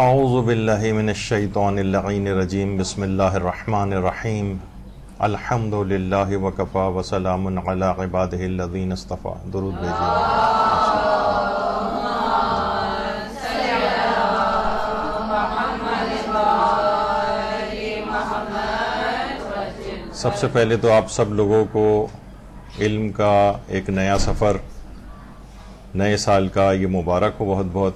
اعوذ باللہ من الشیطان اللعین الرجیم بسم اللہ الرحمن الرحیم الحمد للہ وکفا وسلام علی عبادہ الذین اصطفیٰ. درود بھیجیے. سب سے پہلے تو آپ سب لوگوں کو علم کا ایک نیا سفر نئے سال کا یہ مبارک ہو بہت بہت.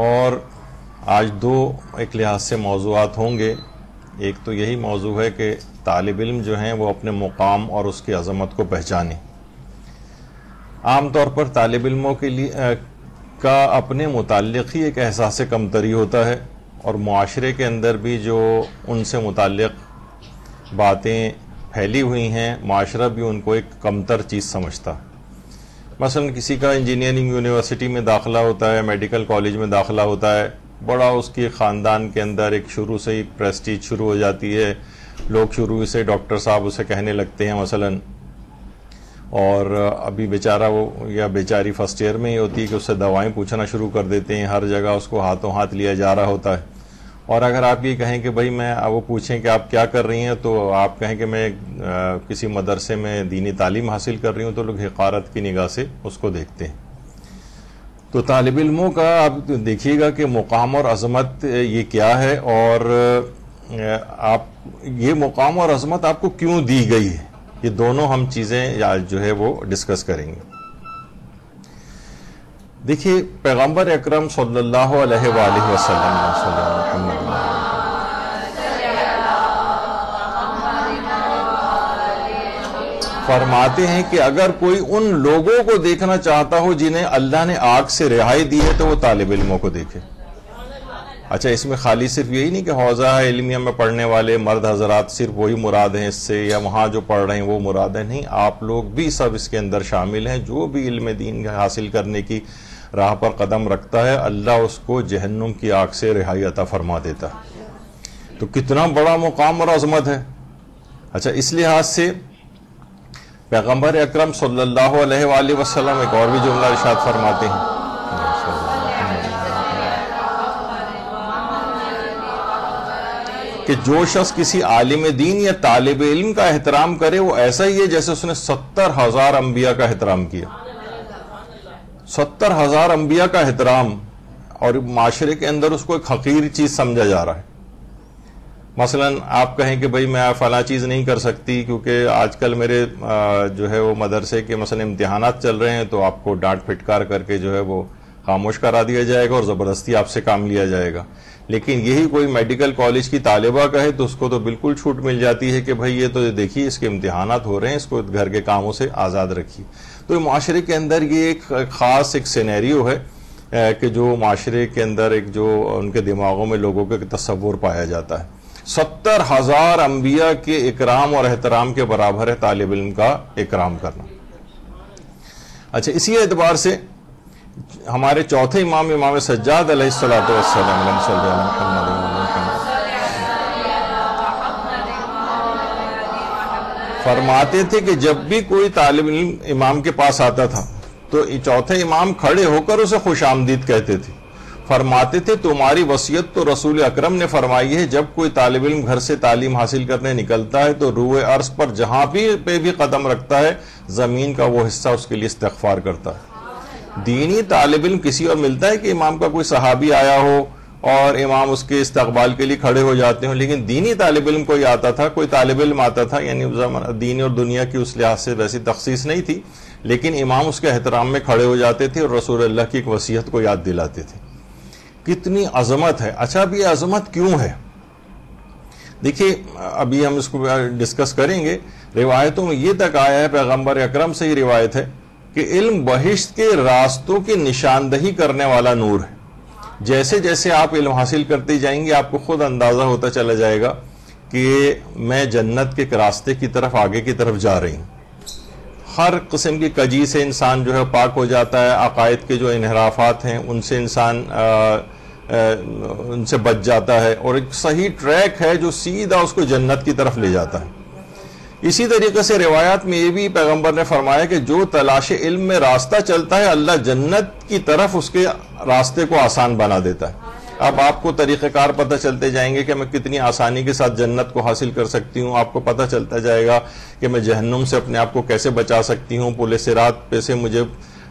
اور آج دو ایک لحاظ سے موضوعات ہوں گے. ایک تو یہی موضوع ہے کہ طالب علم جو ہیں وہ اپنے مقام اور اس کی عظمت کو پہچانیں. عام طور پر طالب علموں کے لیے کا اپنے متعلق ہی ایک احساس کمتری ہوتا ہے، اور معاشرے کے اندر بھی جو ان سے متعلق باتیں پھیلی ہوئی ہیں معاشرہ بھی ان کو ایک کمتر چیز سمجھتا. مثلا کسی کا انجینئرنگ یونیورسٹی میں داخلہ ہوتا ہے، میڈیکل کالج میں داخلہ ہوتا ہے، بڑا اس کے خاندان کے اندر ایک شروع سے ہی پریسٹیج شروع ہو جاتی ہے. لوگ شروع سے ڈاکٹر صاحب اسے کہنے لگتے ہیں مثلا، اور ابھی بیچارہ وہ یا بیچاری فرسٹ ایئر میں ہی ہوتی ہے کہ اس سے دوائیں پوچھنا شروع کر دیتے ہیں. ہر جگہ اس کو ہاتھوں ہاتھ لیا جا رہا ہوتا ہے. اور اگر آپ یہ کہیں کہ بھائی وہ پوچھیں کہ آپ کیا کر رہی ہیں، تو آپ کہیں کہ میں کسی مدرسے میں دینی تعلیم حاصل کر رہی ہوں، تو لوگ حقارت کی نگاہ سے اس کو دیکھتے ہیں. تو طالب علموں کا آپ دیکھیے گا کہ مقام اور عظمت یہ کیا ہے، اور آپ یہ مقام اور عظمت آپ کو کیوں دی گئی ہے. یہ دونوں ہم چیزیں جو ہے وہ ڈسکس کریں گے. دیکھیے پیغمبر اکرم صلی اللہ علیہ وآلہ وسلم فرماتے ہیں کہ اگر کوئی ان لوگوں کو دیکھنا چاہتا ہو جنہیں اللہ نے آگ سے رہائی دی ہے تو وہ طالب علموں کو دیکھے. اچھا، اس میں خالی صرف یہی نہیں کہ حوزہ علمیہ میں پڑھنے والے مرد حضرات صرف وہی مراد ہیں اس سے، یا وہاں جو پڑھ رہے ہیں وہ مراد ہیں. نہیں، آپ لوگ بھی سب اس کے اندر شامل ہیں. جو بھی علم دین حاصل کرنے کی راہ پر قدم رکھتا ہے اللہ اس کو جہنم کی آگ سے رہائی عطا فرما دیتا ہے. تو کتنا بڑا مقام اور عظمت ہے. اچھا، اس لحاظ سے پیغمبر اکرم صلی اللہ علیہ وآلہ وسلم ایک اور بھی جملہ ارشاد فرماتے ہیں کہ جو شخص کسی عالم دین یا طالب علم کا احترام کرے وہ ایسا ہی ہے جیسے اس نے 70,000 انبیاء کا احترام کیا. 70,000 انبیاء کا احترام، اور معاشرے کے اندر اس کو ایک حقیر چیز سمجھا جا رہا ہے. مثلا آپ کہیں کہ بھئی میں فلاں چیز نہیں کر سکتی کیونکہ آج کل میرے جو ہے وہ مدرسے کے مثلا امتحانات چل رہے ہیں، تو آپ کو ڈانٹ پھٹکار کر کے جو ہے وہ خاموش کرا دیا جائے گا اور زبردستی آپ سے کام لیا جائے گا. لیکن یہی کوئی میڈیکل کالج کی طالبہ کہے تو اس کو تو بالکل چھوٹ مل جاتی ہے کہ بھئی یہ تو دیکھیے اس کے امتحانات ہو رہے ہیں، اس کو گھر کے کاموں سے آزاد رکھیے. تو معاشرے کے اندر یہ ایک خاص ایک سینیریو ہے کہ جو معاشرے کے اندر ایک جو ان کے دماغوں میں لوگوں کے تصور پایا جاتا ہے. 70,000 انبیاء کے اکرام اور احترام کے برابر ہے طالب علم کا اکرام کرنا. اچھا، اسی اعتبار سے ہمارے چوتھے امام سجاد علیہ الصلوۃ والسلام فرماتے تھے کہ جب بھی کوئی طالب علم امام کے پاس آتا تھا تو چوتھے امام کھڑے ہو کر اسے خوش آمدید کہتے تھے. فرماتے تھے تمہاری وصیت تو رسول اکرم نے فرمائی ہے، جب کوئی طالب علم گھر سے تعلیم حاصل کرنے نکلتا ہے تو روئے عرض پر جہاں پہ بھی قدم رکھتا ہے زمین کا وہ حصہ اس کے لیے استغفار کرتا ہے. دینی طالب علم کسی اور ملتا ہے کہ امام کا کوئی صحابی آیا ہو اور امام اس کے استقبال کے لیے کھڑے ہو جاتے ہوں، لیکن دینی طالب علم کوئی آتا تھا، کوئی طالب علم آتا تھا، یعنی دین اور دنیا کی اس لحاظ سے ویسی تخصیص نہیں تھی، لیکن امام اس کے احترام میں کھڑے ہو جاتے تھے اور رسول اللہ کی ایک وصیت کو یاد دلاتے تھے. کتنی عظمت ہے. اچھا، اب یہ عظمت کیوں ہے؟ دیکھیے ابھی ہم اس کو ڈسکس کریں گے. روایتوں میں یہ تک آیا ہے، پیغمبر اکرم سے ہی روایت ہے کہ علم بہشت کے راستوں کی نشاندہی کرنے والا نور ہے. جیسے جیسے آپ علم حاصل کرتے جائیں گے آپ کو خود اندازہ ہوتا چلا جائے گا کہ میں جنت کے راستے کی طرف آگے کی طرف جا رہی ہوں. ہر قسم کی کجی سے انسان جو ہے پاک ہو جاتا ہے. عقائد کے جو انحرافات ہیں ان سے انسان ان سے بچ جاتا ہے، اور ایک صحیح ٹریک ہے جو سیدھا اس کو جنت کی طرف لے جاتا ہے. اسی طریقے سے روایات میں یہ بھی پیغمبر نے فرمایا کہ جو تلاش علم میں راستہ چلتا ہے اللہ جنت کی طرف اس کے راستے کو آسان بنا دیتا ہے. اب آپ کو طریقہ کار پتہ چلتے جائیں گے کہ میں کتنی آسانی کے ساتھ جنت کو حاصل کر سکتی ہوں. آپ کو پتہ چلتا جائے گا کہ میں جہنم سے اپنے آپ کو کیسے بچا سکتی ہوں. پل صراط پہ سے مجھے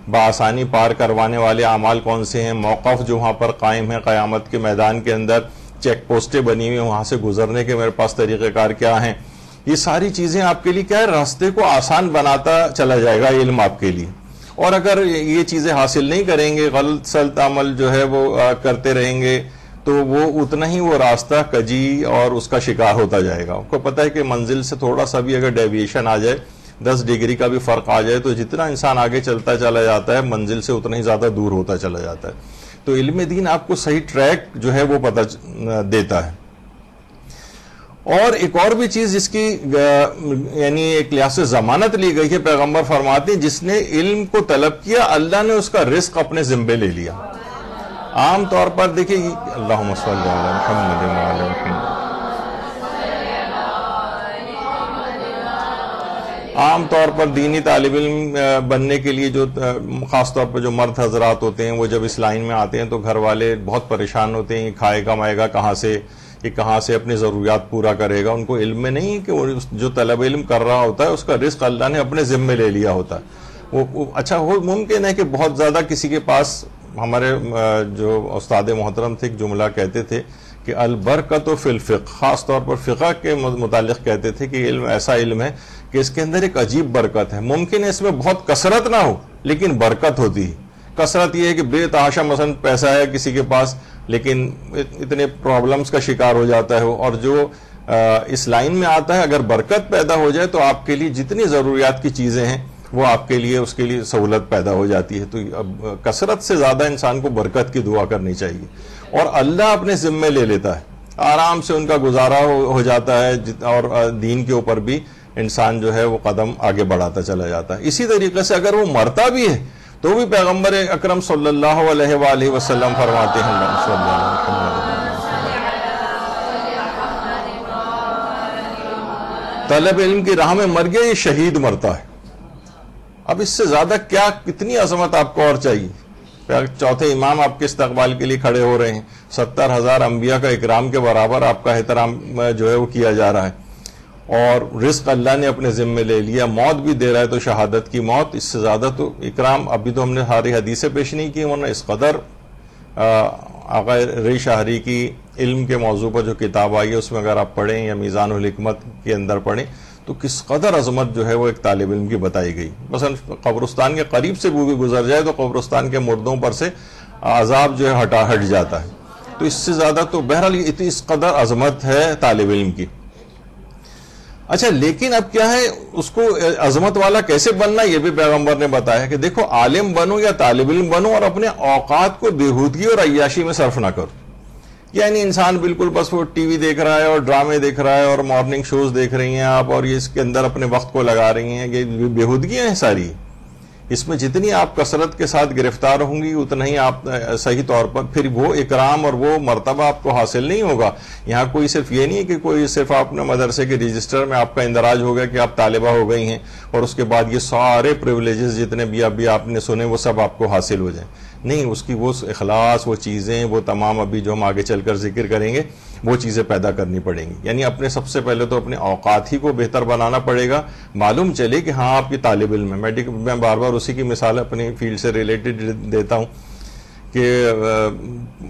بآسانی پار کروانے والے اعمال کون سے ہیں. موقف جو وہاں پر قائم ہیں قیامت کے میدان کے اندر, چیک پوسٹیں بنی ہوئی ہیں, وہاں سے گزرنے کے میرے پاس طریقہ کار کیا ہیں. یہ ساری چیزیں آپ کے لیے کیا ہے, راستے کو آسان بناتا چلا جائے گا علم آپ کے لیے. اور اگر یہ چیزیں حاصل نہیں کریں گے, غلط سلط عمل جو ہے وہ کرتے رہیں گے, تو وہ اتنا ہی وہ راستہ کجی اور اس کا شکار ہوتا جائے گا. آپ کو پتہ ہے کہ منزل سے تھوڑا سا بھی اگر ڈیویشن آ جائے, 10 ڈگری کا بھی فرق آ جائے, تو جتنا انسان آگے چلتا چلا جاتا ہے منزل سے اتنا ہی زیادہ دور ہوتا چلا جاتا ہے. تو علم دین آپ کو صحیح ٹریک جو ہے وہ پتہ دیتا ہے. اور ایک اور بھی چیز جس کی یعنی ایک لحاظ سے ضمانت لی گئی ہے, پیغمبر فرماتے ہیں جس نے علم کو طلب کیا اللہ نے اس کا رزق اپنے ذمے لے لیا. عام طور پر دیکھیں, اللہم صلی علی محمد وعلی محمد, عام طور پر دینی طالب علم بننے کے لیے جو خاص طور پر جو مرد حضرات ہوتے ہیں, وہ جب اس لائن میں آتے ہیں تو گھر والے بہت پریشان ہوتے ہیں, کھائے کمائے گا کہاں سے, کہ کہاں سے اپنی ضروریات پورا کرے گا. ان کو علم میں نہیں کہ وہ جو طلب علم کر رہا ہوتا ہے اس کا رزق اللہ نے اپنے ذمے لے لیا ہوتا ہے. وہ اچھا ممکن ہے کہ بہت زیادہ کسی کے پاس, ہمارے جو استاد محترم تھے ایک جملہ کہتے تھے کہ البرکت فی الفقہ, خاص طور پر فقہ کے متعلق کہتے تھے کہ علم ایسا علم ہے کہ اس کے اندر ایک عجیب برکت ہے. ممکن ہے اس میں بہت کثرت نہ ہو لیکن برکت ہوتی ہے. کثرت یہ ہے کہ بے تحاشا مثلا پیسہ ہے کسی کے پاس لیکن اتنے پرابلمز کا شکار ہو جاتا ہے, اور جو اس لائن میں آتا ہے اگر برکت پیدا ہو جائے تو آپ کے لیے جتنی ضروریات کی چیزیں ہیں وہ آپ کے لیے اس کے لیے سہولت پیدا ہو جاتی ہے. تو اب کثرت سے زیادہ انسان کو برکت کی دعا کرنی چاہیے, اور اللہ اپنے ذمے لے لیتا ہے, آرام سے ان کا گزارا ہو جاتا ہے, اور دین کے اوپر بھی انسان جو ہے وہ قدم آگے بڑھاتا چلا جاتا ہے. اسی طریقے سے اگر وہ مرتا بھی ہے تو بھی پیغمبر اکرم صلی اللہ علیہ وآلہ وسلم فرماتے ہیں طلب علم کی راہ میں مر گیا یہ شہید مرتا ہے. اب اس سے زیادہ کیا کتنی عظمت آپ کو اور چاہیے. چوتھے امام آپ کے استقبال کے لیے کھڑے ہو رہے ہیں, 70,000 انبیاء کا اکرام کے برابر آپ کا احترام جو ہے وہ کیا جا رہا ہے, اور رزق اللہ نے اپنے ذمے لے لیا, موت بھی دے رہا ہے تو شہادت کی موت, اس سے زیادہ تو اکرام. ابھی تو ہم نے ساری حدیثیں پیش نہیں کی, ورنہ اس قدر آقا ری شاہری کی علم کے موضوع پر جو کتاب آئی ہے اس میں اگر آپ پڑھیں یا میزان الحکمت کے اندر پڑھیں تو کس قدر عظمت جو ہے وہ ایک طالب علم کی بتائی گئی. مثلا قبرستان کے قریب سے بھی گزر جائے تو قبرستان کے مردوں پر سے عذاب جو ہے ہٹ جاتا ہے. تو اس سے زیادہ تو بہرحال اس قدر عظمت ہے طالب علم کی. اچھا لیکن اب کیا ہے, اس کو عظمت والا کیسے بننا یہ بھی پیغمبر نے بتایا کہ دیکھو عالم بنو یا طالب علم بنو اور اپنے اوقات کو بےہودگی اور عیاشی میں صرف نہ کرو. یعنی انسان بالکل بس وہ ٹی وی دیکھ رہا ہے اور ڈرامے دیکھ رہا ہے اور مارننگ شوز دیکھ رہی ہیں آپ, اور یہ اس کے اندر اپنے وقت کو لگا رہی ہیں, یہ بےہودگیاں ہیں ساری. اس میں جتنی آپ کثرت کے ساتھ گرفتار ہوں گی اتنا ہی آپ صحیح طور پر پھر وہ اکرام اور وہ مرتبہ آپ کو حاصل نہیں ہوگا. یہاں کوئی صرف یہ نہیں ہے کہ کوئی صرف آپ نے مدرسے کے رجسٹر میں آپ کا اندراج ہو گیا کہ آپ طالبہ ہو گئی ہیں اور اس کے بعد یہ سارے پریولیجز جتنے بھی ابھی آپ نے سنے وہ سب آپ کو حاصل ہو جائیں. نہیں, اس کی وہ اخلاص, وہ چیزیں, وہ تمام ابھی جو ہم آگے چل کر ذکر کریں گے وہ چیزیں پیدا کرنی پڑیں گی. یعنی اپنے سب سے پہلے تو اپنے اوقات ہی کو بہتر بنانا پڑے گا. معلوم چلے کہ ہاں آپ کی طالب علم ہے. میں بار بار اسی کی مثال اپنی فیلڈ سے ریلیٹڈ دیتا ہوں کہ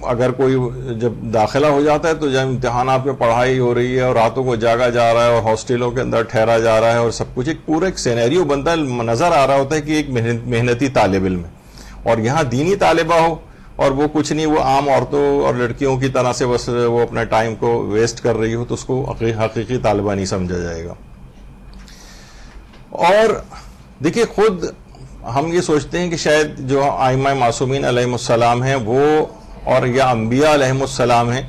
اگر کوئی جب داخلہ ہو جاتا ہے تو جب امتحانات میں پڑھائی ہو رہی ہے اور راتوں کو جاگا جا رہا ہے اور ہاسٹلوں کے اندر ٹھہرا جا رہا ہے اور سب کچھ ایک پورا ایک سینیریو بنتا ہے, نظر آ رہا ہوتا ہے کہ ایک محنتی طالب علم ہے, اور یہاں دینی طالبہ ہو اور وہ کچھ نہیں, وہ عام عورتوں اور لڑکیوں کی طرح سے بس وہ اپنا ٹائم کو ویسٹ کر رہی ہو تو اس کو حقیقی طالبہ نہیں سمجھا جائے گا. اور دیکھیے خود ہم یہ سوچتے ہیں کہ شاید جو ائمہ معصومین علیہم السلام ہیں وہ اور یا انبیاء علیہم السلام ہیں,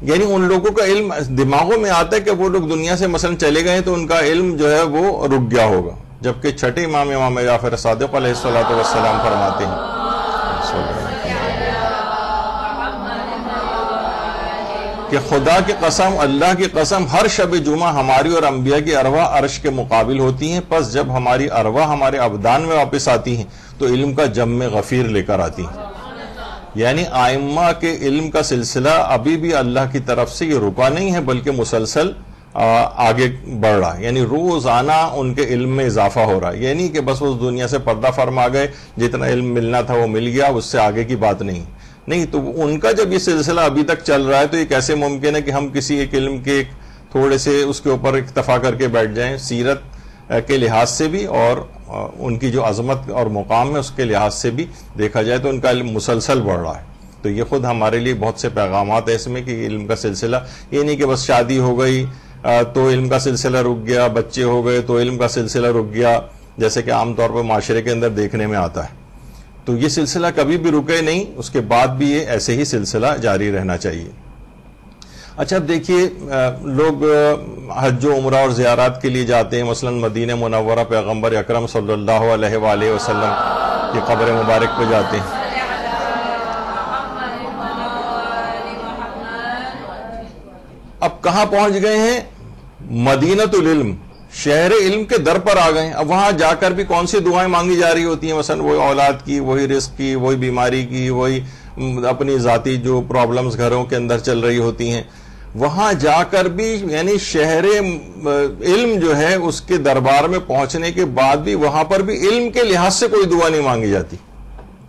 یعنی ان لوگوں کا علم دماغوں میں آتا ہے کہ وہ لوگ دنیا سے مثلا چلے گئے تو ان کا علم جو ہے وہ رک گیا ہوگا, جبکہ چھٹے امام جعفر صادق علیہ السلام فرماتے ہیں کہ خدا کی قسم, اللہ کی قسم, ہر شب جمعہ ہماری اور انبیاء کی ارواح عرش کے مقابل ہوتی ہیں, پس جب ہماری ارواح ہمارے ابدان میں واپس آتی ہیں تو علم کا جم غفیر لے کر آتی ہیں. یعنی آئمہ کے علم کا سلسلہ ابھی بھی اللہ کی طرف سے یہ رکا نہیں ہے، بلکہ مسلسل آگے بڑھ رہا ہے، یعنی روزانہ ان کے علم میں اضافہ ہو رہا ہے، یہ نہیں کہ بس اس دنیا سے پردہ فرما گئے، جتنا علم ملنا تھا وہ مل گیا، اس سے آگے کی بات نہیں، تو ان کا جب یہ سلسلہ ابھی تک چل رہا ہے تو یہ کیسے ممکن ہے کہ ہم کسی ایک علم کے تھوڑے سے اس کے اوپر اکتفا کر کے بیٹھ جائیں؟ سیرت کے لحاظ سے بھی اور ان کی جو عظمت اور مقام ہے اس کے لحاظ سے بھی دیکھا جائے تو ان کا علم مسلسل بڑھ رہا ہے. تو یہ خود ہمارے لیے بہت سے پیغامات ہیں اس میں کہ علم کا سلسلہ یہ نہیں کہ بس شادی ہو گئی تو علم کا سلسلہ رک گیا، بچے ہو گئے تو علم کا سلسلہ رک گیا، جیسے کہ عام طور پر معاشرے کے اندر دیکھنے میں آتا ہے. تو یہ سلسلہ کبھی بھی رکے نہیں، اس کے بعد بھی یہ ایسے ہی سلسلہ جاری رہنا چاہیے. اچھا اب دیکھیے، لوگ حج و عمرہ اور زیارات کے لیے جاتے ہیں، مثلا مدینہ منورہ پیغمبر اکرم صلی اللہ علیہ وآلہ وسلم کی قبر مبارک پہ جاتے ہیں. اب کہاں پہنچ گئے ہیں؟ مدینۃ العلم، شہر علم کے در پر آ گئے ہیں. اب وہاں جا کر بھی کون سی دعائیں مانگی جا رہی ہوتی ہیں؟ مثلا وہی اولاد کی، وہی رزق کی، وہی بیماری کی، وہی اپنی ذاتی جو پرابلمز گھروں کے اندر چل رہی ہوتی ہیں. وہاں جا کر بھی یعنی شہر علم جو ہے اس کے دربار میں پہنچنے کے بعد بھی وہاں پر بھی علم کے لحاظ سے کوئی دعا نہیں مانگی جاتی.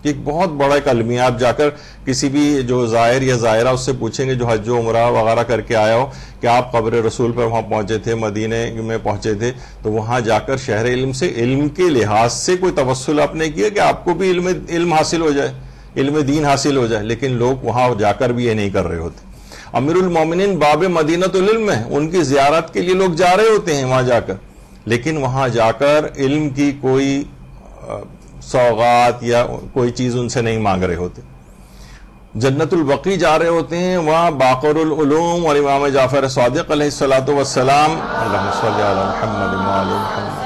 ایک بہت بڑا کلمی ہے. آپ جا کر کسی بھی جو زائر یا زائرہ اس سے پوچھیں گے جو حج و عمرہ وغیرہ کر کے آیا ہو کہ آپ قبر رسول پر وہاں پہنچے تھے، مدینے میں پہنچے تھے، تو وہاں جا کر شہر علم سے علم کے لحاظ سے کوئی توسل آپ نے کیا کہ آپ کو بھی علم حاصل ہو جائے، علم دین حاصل ہو جائے. لیکن لوگ وہاں جا کر بھی یہ نہیں کر رہے ہوتے. امیر المومنین باب مدینۃ العلم ہے، ان کی زیارت کے لیے لوگ جا رہے ہوتے ہیں وہاں جا کر، لیکن وہاں جا کر علم کی کوئی سوغات یا کوئی چیز ان سے نہیں مانگ رہے ہوتے. جنت البقیع جا رہے ہوتے ہیں، وہاں باقر العلوم اور امام جعفر صادق علیہ الصلوۃ والسلام، اللہم صلی علی محمد وآل محمد،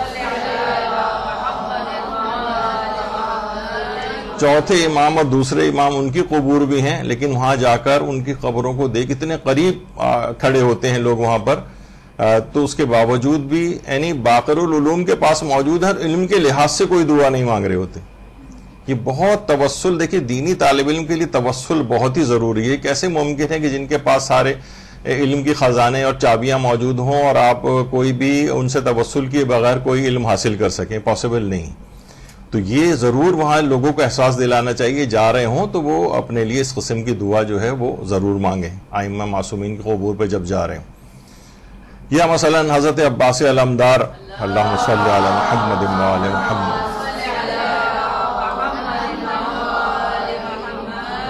چوتھے امام اور دوسرے امام ان کی قبور بھی ہیں، لیکن وہاں جا کر ان کی قبروں کو دیکھ اتنے قریب کھڑے ہوتے ہیں لوگ وہاں پر، تو اس کے باوجود بھی یعنی باقر العلوم کے پاس موجود ہے، علم کے لحاظ سے کوئی دعا نہیں مانگ رہے ہوتے. یہ بہت توسل، دیکھیے دینی طالب علم کے لیے توسل بہت ہی ضروری ہے. کیسے ممکن ہے کہ جن کے پاس سارے علم کی خزانے اور چابیاں موجود ہوں اور آپ کوئی بھی ان سے توسل کیے بغیر کوئی علم حاصل کر سکیں؟ پاسبل نہیں. تو یہ ضرور وہاں لوگوں کو احساس دلانا چاہیے، جا رہے ہوں تو وہ اپنے لیے اس قسم کی دعا جو ہے وہ ضرور مانگیں ائمہ معصومین کی قبور پہ جب جا رہے ہوں. یا مثلا حضرت عباس علمدار، اللہم صلی علی محمد وآل محمد،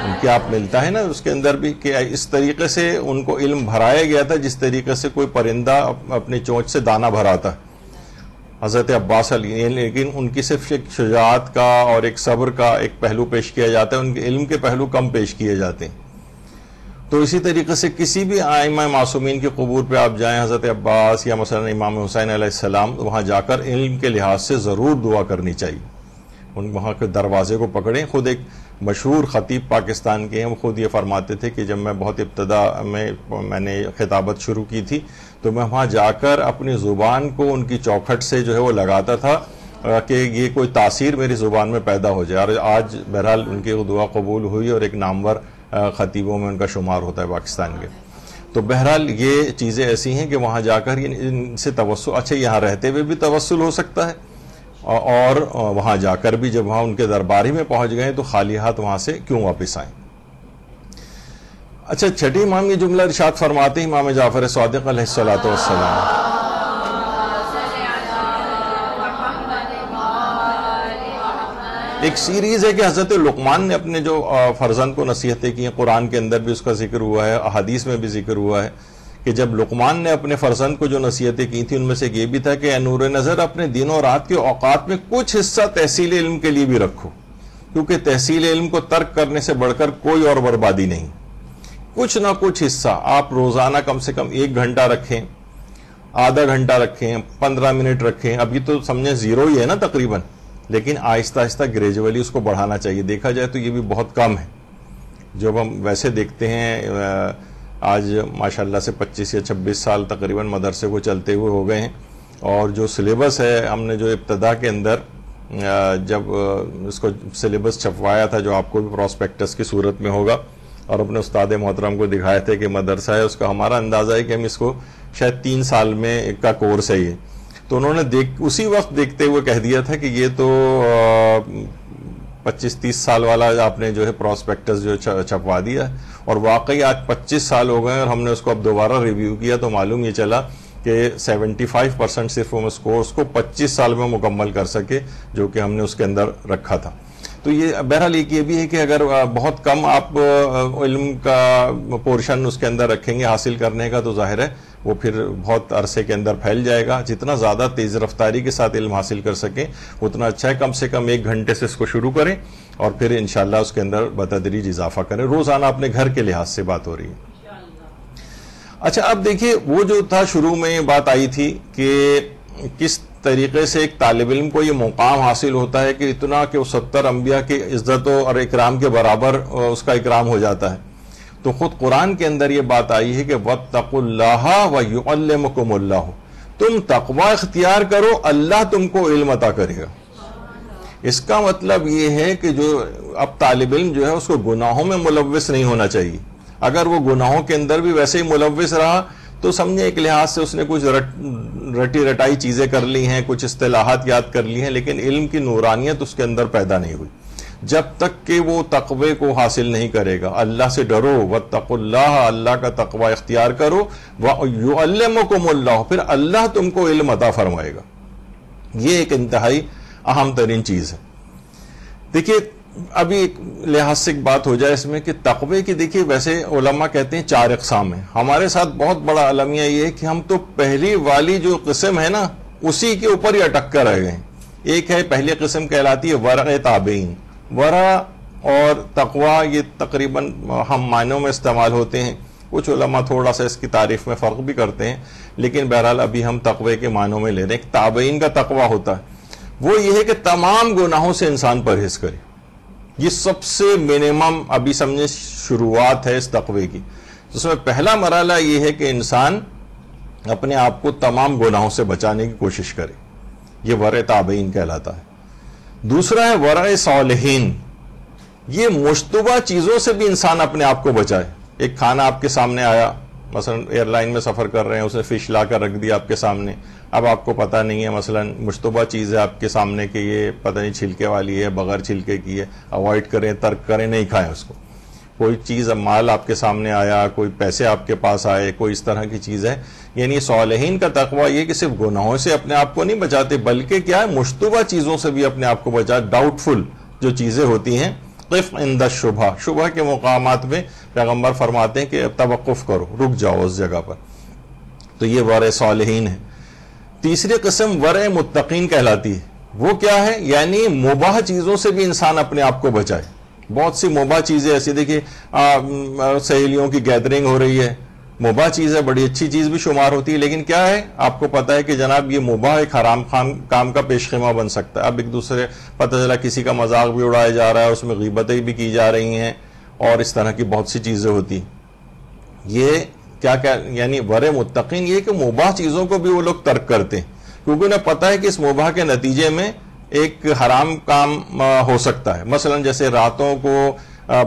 ان کی آپ ملتا ہے نا اس کے اندر بھی کہ اس طریقے سے ان کو علم بھرایا گیا تھا جس طریقے سے کوئی پرندہ اپنی چونچ سے دانہ بھراتا. حضرت عباس علی، لیکن ان کی صرف ایک شجاعت کا اور ایک صبر کا ایک پہلو پیش کیا جاتا ہے، ان کے علم کے پہلو کم پیش کیے جاتے ہیں. تو اسی طریقے سے کسی بھی ائمہ معصومین کی قبور پہ آپ جائیں، حضرت عباس یا مثلا امام حسین علیہ السلام، وہاں جا کر علم کے لحاظ سے ضرور دعا کرنی چاہیے. ان وہاں کے دروازے کو پکڑیں. خود ایک مشہور خطیب پاکستان کے ہیں، وہ خود یہ فرماتے تھے کہ جب میں بہت ابتدا میں نے خطابت شروع کی تھی تو میں وہاں جا کر اپنی زبان کو ان کی چوکھٹ سے جو ہے وہ لگاتا تھا کہ یہ کوئی تاثیر میری زبان میں پیدا ہو جائے. اور آج بہرحال ان کی دعا قبول ہوئی اور ایک نامور خطیبوں میں ان کا شمار ہوتا ہے پاکستان کے. تو بہرحال یہ چیزیں ایسی ہیں کہ وہاں جا کر ان سے توسل، اچھا یہاں رہتے ہوئے بھی توسل ہو سکتا ہے اور وہاں جا کر بھی جب وہاں ان کے درباری میں پہنچ گئے تو خالی ہاتھ وہاں سے کیوں واپس آئیں. اچھا چھٹی امام یہ جملہ ارشاد فرماتے ہیں امام جعفر صادق علیہ الصلوۃ والسلام، ایک سیریز ہے کہ حضرت لقمان نے اپنے جو فرزند کو نصیحتیں کی ہیں، قرآن کے اندر بھی اس کا ذکر ہوا ہے، احادیث میں بھی ذکر ہوا ہے کہ جب لقمان نے اپنے فرزند کو جو نصیحتیں کی تھیں ان میں سے یہ بھی تھا کہ اے نور نظر، اپنے دن و رات کے اوقات میں کچھ حصہ تحصیل علم کے لیے بھی رکھو، کیونکہ تحصیل علم کو ترک کرنے سے بڑھ کر کوئی اور بربادی نہیں. کچھ نہ کچھ حصہ آپ روزانہ کم سے کم 1 گھنٹہ رکھیں، آدھا گھنٹہ رکھیں، 15 منٹ رکھیں. ابھی تو سمجھیں زیرو ہی ہے نا تقریباً، لیکن آہستہ آہستہ گریجولی اس کو بڑھانا چاہیے. دیکھا جائے تو یہ بھی بہت کم ہے. جب ہم ویسے دیکھتے ہیں آج ماشاءاللہ سے 25 یا 26 سال تقریباً مدرسے کو چلتے ہوئے ہو گئے ہیں، اور جو سلیبس ہے ہم نے جو ابتدا کے اندر جب اس کو سلیبس چھپوایا تھا جو آپ کو بھی پراسپیکٹس کی صورت میں ہوگا، اور اپنے استاد محترم کو دکھائے تھے کہ مدرسہ ہے، اس کا ہمارا اندازہ ہے کہ ہم اس کو شاید 3 سال میں ایک کا کورس ہے یہ، تو انہوں نے اسی وقت دیکھتے ہوئے کہہ دیا تھا کہ یہ تو 25-30 سال والا آپ نے جو ہے پراسپیکٹس جو چھپوا دیا ہے، اور واقعی آج 25 سال ہو گئے اور ہم نے اس کو اب دوبارہ ریویو کیا تو معلوم یہ چلا کہ 75% صرف ہم اس کورس کو 25 سال میں مکمل کر سکے جو کہ ہم نے اس کے اندر رکھا تھا۔ تو یہ بہرحال ایک یہ بھی ہے کہ اگر بہت کم آپ علم کا پورشن اس کے اندر رکھیں گے حاصل کرنے کا تو ظاہر ہے وہ پھر بہت عرصے کے اندر پھیل جائے گا۔ جتنا زیادہ تیز رفتاری کے ساتھ علم حاصل کر سکیں اتنا اچھا ہے، کم سے کم 1 گھنٹے سے اس کو شروع کریں اور پھر انشاءاللہ اس کے اندر بتدریج اضافہ کریں۔ روزانہ اپنے گھر کے لحاظ سے بات ہو رہی ہے۔ اچھا اب دیکھیے وہ جو تھا شروع میں یہ بات آئی تھی کہ کس طریقے سے ایک طالب علم کو یہ مقام حاصل ہوتا ہے کہ اتنا کہ وہ 70 انبیاء کی عزت اور اکرام کے برابر اس کا اکرام ہو جاتا ہے، تو خود قرآن کے اندر یہ بات آئی ہے کہ وَاتَّقُوا اللَّهَ وَيُعَلِّمُكُمُ اللَّهُ، تم تقوی اختیار کرو اللہ تم کو علم عطا کرے گا۔ اس کا مطلب یہ ہے کہ جو اب طالب علم جو ہے اس کو گناہوں میں ملوث نہیں ہونا چاہیے۔ اگر وہ گناہوں کے اندر بھی ویسے ہی ملوث رہا تو سمجھے ایک لحاظ سے اس نے کچھ رٹی رٹائی چیزیں کر لی ہیں، کچھ اصطلاحات یاد کر لی ہیں، لیکن علم کی نورانیت اس کے اندر پیدا نہیں ہوئی جب تک کہ وہ تقوی کو حاصل نہیں کرے گا۔ اللہ سے ڈرو، واتقوا اللہ، اللہ کا تقوی اختیار کرو، وَيُعَلِّمُكُمُ اللَّهُ، پھر اللہ تم کو علم عطا فرمائے گا۔ یہ ایک انتہائی اہم ترین چیز ہے۔ دیکھیے ابھی ایک لحاظ سے ایک بات ہو جائے اس میں کہ تقوی کی، دیکھیے ویسے علماء کہتے ہیں 4 اقسام ہیں، ہمارے ساتھ بہت بڑا المیہ یہ ہے کہ ہم تو پہلی والی جو قسم ہے نا اسی کے اوپر ہی اٹک کر رہ گئے ہیں۔ ایک ہے پہلی قسم کہلاتی ہے ورع تابعین۔ ورع اور تقوی یہ تقریباً ہم معنوں میں استعمال ہوتے ہیں، کچھ علماء تھوڑا سا اس کی تعریف میں فرق بھی کرتے ہیں، لیکن بہرحال ابھی ہم تقوی کے معنوں میں لے رہے ہیں۔ ایک تابعین کا تقوی ہوتا ہے، وہ یہ ہے کہ تمام گناہوں سے انسان پرہیز کرے۔ یہ سب سے منیمم ابھی سمجھے شروعات ہے اس تقوی کی۔ اس میں پہلا مرحلہ یہ ہے کہ انسان اپنے آپ کو تمام گناہوں سے بچانے کی کوشش کرے، یہ ورع تابعین کہلاتا ہے۔ دوسرا ہے ورع صالحین، یہ مشتبہ چیزوں سے بھی انسان اپنے آپ کو بچائے۔ ایک کھانا آپ کے سامنے آیا، مثلا ایئر لائن میں سفر کر رہے ہیں، اس نے فش لا کر رکھ دیا آپ کے سامنے، اب آپ کو پتہ نہیں ہے، مثلا مشتبہ چیز ہے آپ کے سامنے کہ یہ پتہ نہیں چھلکے والی ہے، بغیر چھلکے کی ہے، اوائڈ کریں، ترک کریں، نہیں کھائیں اس کو۔ کوئی چیز مال آپ کے سامنے آیا، کوئی پیسے آپ کے پاس آئے، کوئی اس طرح کی چیز ہے، یعنی صالحین کا تقوی یہ کہ صرف گناہوں سے اپنے آپ کو نہیں بچاتے بلکہ کیا ہے مشتبہ چیزوں سے بھی اپنے آپ کو بچا، ڈاؤٹ فل جو چیزیں ہوتی ہیں، قف عند الشبہ، شبہ کے مقامات میں پیغمبر فرماتے ہیں کہ توقف کرو، رک جاؤ اس جگہ پر، تو یہ ورع صالحین ہے۔ تیسری قسم ورع متقین کہلاتی ہے، وہ کیا ہے؟ یعنی مباح چیزوں سے بھی انسان اپنے آپ کو بچائے۔ بہت سی مباح چیزیں ایسی، دیکھیے سہیلیوں کی گیدرنگ ہو رہی ہے، مباح چیز ہے، بڑی اچھی چیز بھی شمار ہوتی ہے، لیکن کیا ہے آپ کو پتا ہے کہ جناب یہ مباح ایک حرام کام کا پیش خیمہ بن سکتا ہے۔ اب ایک دوسرے پتہ چلا کسی کا مذاق بھی اڑایا جا رہا ہے، اس میں غیبتیں بھی کی جا رہی ہیں اور اس طرح کی بہت سی چیزیں ہوتی۔ یہ کیا یعنی ورع متقین یہ کہ مباح چیزوں کو بھی وہ لوگ ترک کرتے ہیں، کیونکہ انہیں پتہ ہے کہ اس مباح کے نتیجے میں ایک حرام کام ہو سکتا ہے۔ مثلا جیسے راتوں کو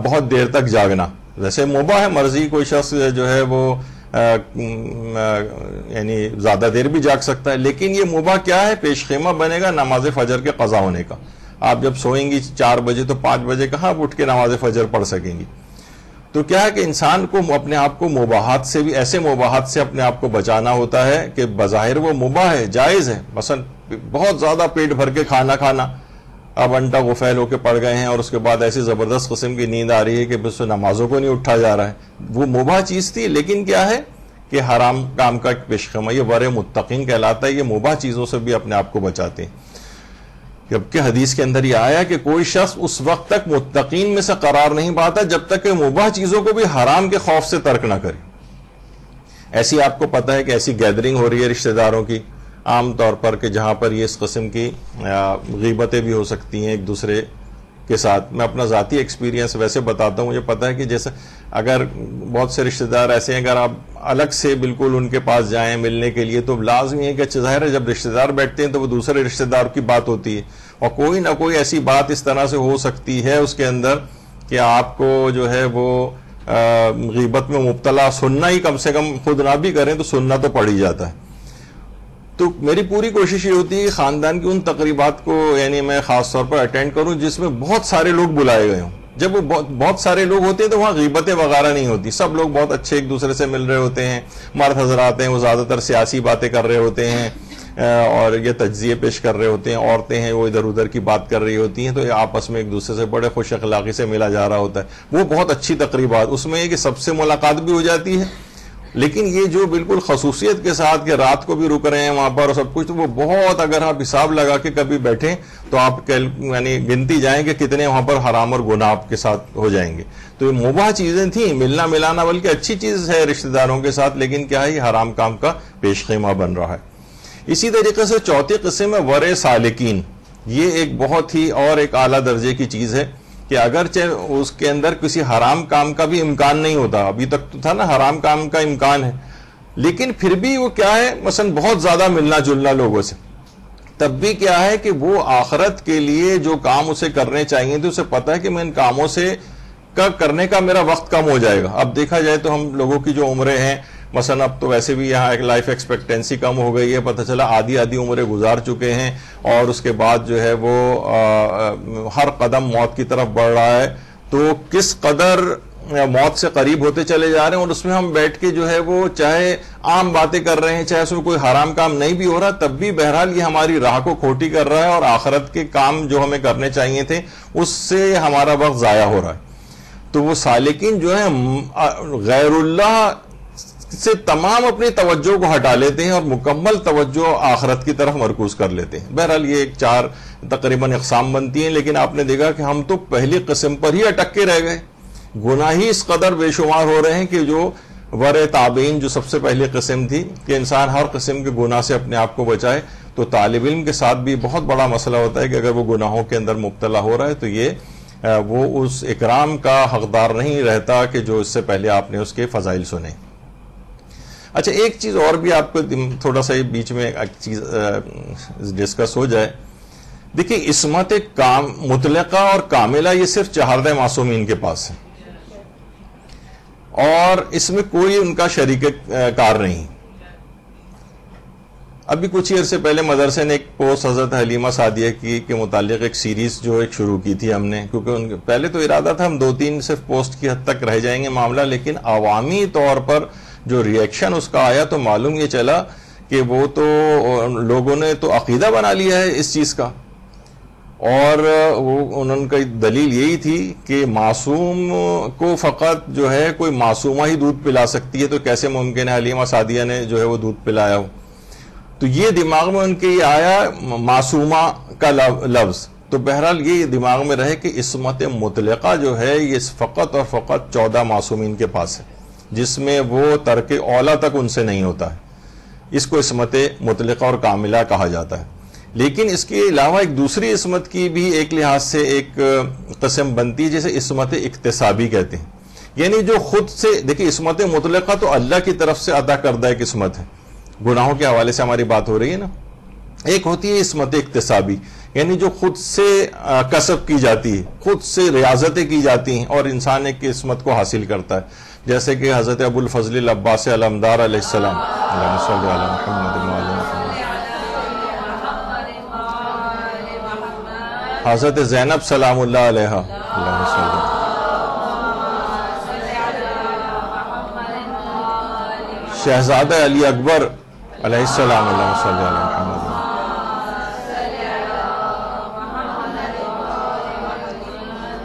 بہت دیر تک جاگنا، ویسے مباح ہے، مرضی کوئی شخص جو ہے وہ یعنی زیادہ دیر بھی جاگ سکتا ہے، لیکن یہ مباح کیا ہے؟ پیش خیمہ بنے گا نماز فجر کے قضا ہونے کا۔ آپ جب سوئیں گی 4 بجے تو 5 بجے کہاں آپ اٹھ کے نماز فجر پڑھ سکیں گی؟ تو کیا ہے کہ انسان کو اپنے آپ کو مباحات سے بھی، ایسے مباحات سے اپنے آپ کو بچانا ہوتا ہے کہ بظاہر وہ مباح ہے، جائز ہے، مثلا بہت زیادہ پیٹ بھر کے کھانا کھانا، اب انٹا غفیل ہو کے پڑ گئے ہیں اور اس کے بعد ایسی زبردست قسم کی نیند آ رہی ہے کہ بس نمازوں کو نہیں اٹھا جا رہا ہے، وہ مباح چیز تھی، لیکن کیا ہے کہ حرام کام کا ایک پیش خیمہ، یہ ورع متقین کہلاتا ہے۔ یہ مباح چیزوں سے بھی اپنے آپ کو بچاتے ہیں، جبکہ حدیث کے اندر یہ آیا کہ کوئی شخص اس وقت تک متقین میں سے قرار نہیں پاتا جب تک کہ مباح چیزوں کو بھی حرام کے خوف سے ترک نہ کرے۔ ایسی آپ کو پتہ ہے کہ ایسی گیدرنگ ہو رہی ہے رشتہ داروں کی عام طور پر کہ جہاں پر یہ اس قسم کی غیبتیں بھی ہو سکتی ہیں ایک دوسرے کے ساتھ۔ میں اپنا ذاتی ایکسپیرینس ویسے بتاتا ہوں، مجھے پتہ ہے کہ جیسے اگر بہت سے رشتہ دار ایسے ہیں، اگر آپ الگ سے بالکل ان کے پاس جائیں ملنے کے لیے تو لازمی ہے کہ اچھا ظاہر ہے جب رشتہ دار بیٹھتے ہیں تو وہ دوسرے رشتہ دار کی بات ہوتی ہے اور کوئی نہ کوئی ایسی بات اس طرح سے ہو سکتی ہے اس کے اندر کہ آپ کو جو ہے وہ غیبت میں مبتلا سننا ہی کم سے کم خود نہ بھی کریں تو سننا تو پڑ ہی جاتا ہے. تو میری پوری کوشش یہ ہوتی ہے کہ خاندان کی ان تقریبات کو یعنی میں خاص طور پر اٹینڈ کروں جس میں بہت سارے لوگ بلائے گئے ہوں. جب وہ بہت سارے لوگ ہوتے ہیں تو وہاں غیبتیں وغیرہ نہیں ہوتی, سب لوگ بہت اچھے ایک دوسرے سے مل رہے ہوتے ہیں. مرد حضرات ہیں وہ زیادہ تر سیاسی باتیں کر رہے ہوتے ہیں اور یہ تجزیے پیش کر رہے ہوتے ہیں, عورتیں ہیں وہ ادھر ادھر کی بات کر رہی ہوتی ہیں, تو یہ آپس میں ایک دوسرے سے بڑے خوش اخلاقی سے ملا جا رہا ہوتا ہے. وہ بہت اچھی تقریبات, اس میں یہ کہ سب سے ملاقات بھی ہو جاتی ہے, لیکن یہ جو بالکل خصوصیت کے ساتھ کہ رات کو بھی رک رہے ہیں وہاں پر اور سب کچھ, تو وہ بہت, اگر آپ حساب لگا کے کبھی بیٹھیں تو آپ یعنی گنتی جائیں کہ کتنے وہاں پر حرام اور گناہ آپ کے ساتھ ہو جائیں گے. تو یہ مباح چیزیں تھیں, ملنا ملانا بلکہ اچھی چیز ہے رشتہ داروں کے ساتھ, لیکن کیا ہے یہ حرام کام کا پیش خیمہ بن رہا ہے. اسی طریقے سے چوتھی قسم ہے ورع سالکین. یہ ایک بہت ہی اور ایک اعلیٰ درجے کی چیز ہے کہ اگرچہ اس کے اندر کسی حرام کام کا بھی امکان نہیں ہوتا, ابھی تک تو تھا نا حرام کام کا امکان ہے, لیکن پھر بھی وہ کیا ہے مثلا بہت زیادہ ملنا جلنا لوگوں سے, تب بھی کیا ہے کہ وہ آخرت کے لیے جو کام اسے کرنے چاہیے تو اسے پتا ہے کہ میں ان کاموں سے کرنے کا میرا وقت کم ہو جائے گا. اب دیکھا جائے تو ہم لوگوں کی جو عمریں ہیں مثلا اب تو ویسے بھی یہاں ایک لائف ایکسپیکٹینسی کم ہو گئی ہے, پتہ چلا آدھی عمریں گزار چکے ہیں اور اس کے بعد جو ہے وہ ہر قدم موت کی طرف بڑھ رہا ہے. تو کس قدر موت سے قریب ہوتے چلے جا رہے ہیں, اور اس میں ہم بیٹھ کے جو ہے وہ چاہے عام باتیں کر رہے ہیں, چاہے اس میں کوئی حرام کام نہیں بھی ہو رہا, تب بھی بہرحال یہ ہماری راہ کو کھوٹی کر رہا ہے اور آخرت کے کام جو ہمیں کرنے چاہیے تھے اس سے ہمارا وقت ضائع ہو رہا ہے. تو وہ سالکین جو ہیں غیر اللہ سے تمام اپنی توجہ کو ہٹا لیتے ہیں اور مکمل توجہ آخرت کی طرف مرکوز کر لیتے ہیں. بہرحال یہ ایک 4 تقریباً اقسام بنتی ہیں, لیکن آپ نے دیکھا کہ ہم تو پہلی قسم پر ہی اٹک کے رہ گئے. گناہ ہی اس قدر بے شمار ہو رہے ہیں کہ جو ورع تابعین جو سب سے پہلی قسم تھی کہ انسان ہر قسم کے گناہ سے اپنے آپ کو بچائے, تو طالب علم کے ساتھ بھی بہت بڑا مسئلہ ہوتا ہے کہ اگر وہ گناہوں کے اندر مبتلا ہو رہا ہے تو یہ وہ اس اکرام کا حقدار نہیں رہتا کہ جو اس سے پہلے آپ نے اس کے فضائل سنے. اچھا ایک چیز اور بھی آپ کو تھوڑا سا بیچ میں ایک چیز ڈسکس ہو جائے. دیکھیں عصمت مطلقہ اور کاملہ یہ صرف 4 معصومین کے پاس ہے اور اس میں کوئی ان کا شریک کار نہیں. ابھی کچھ ہی عرصے پہلے مدرسے نے ایک پوسٹ حضرت حلیمہ سعدیہ کی کے متعلق ایک سیریز جو ایک شروع کی تھی ہم نے, کیونکہ پہلے تو ارادہ تھا ہم 2-3 صرف پوسٹ کی حد تک رہ جائیں گے معاملہ, لیکن عوامی طور پر جو ریئیکشن اس کا آیا تو معلوم یہ چلا کہ وہ تو لوگوں نے تو عقیدہ بنا لیا ہے اس چیز کا, اور وہ انہوں کی دلیل یہی تھی کہ معصوم کو فقط جو ہے کوئی معصومہ ہی دودھ پلا سکتی ہے, تو کیسے ممکن ہے حلیمہ سعدیہ نے جو ہے وہ دودھ پلایا ہو. تو یہ دماغ میں ان کے یہ آیا معصومہ کا لفظ, تو بہرحال یہ دماغ میں رہے کہ عصمت مطلقہ جو ہے یہ فقط اور فقط 14 معصومین کے پاس ہے, جس میں وہ ترک اولا تک ان سے نہیں ہوتا ہے. اس کو عصمت مطلقہ اور کاملہ کہا جاتا ہے. لیکن اس کے علاوہ ایک دوسری عصمت کی بھی ایک لحاظ سے ایک قسم بنتی ہے جیسے عصمت اکتسابی کہتے ہیں, یعنی جو خود سے, دیکھیں عصمت مطلقہ تو اللہ کی طرف سے عطا کردہ ایک عصمت ہے, گناہوں کے حوالے سے ہماری بات ہو رہی ہے نا. ایک ہوتی ہے عصمت اکتسابی, یعنی جو خود سے کسب کی جاتی ہے, خود سے ریاضتیں کی جاتی ہیں اور انسان ایک عصمت کو حاصل کرتا ہے, جیسے کہ حضرت ابو الفضل العباس علمدار علیہ السلام, اللہم صلی علی محمد وعلی محمد, حضرت زینب سلام اللہ علیہ, اللہم صلی, شہزادہ علی اکبر علیہ السلام, اللہم صلی علی محمد,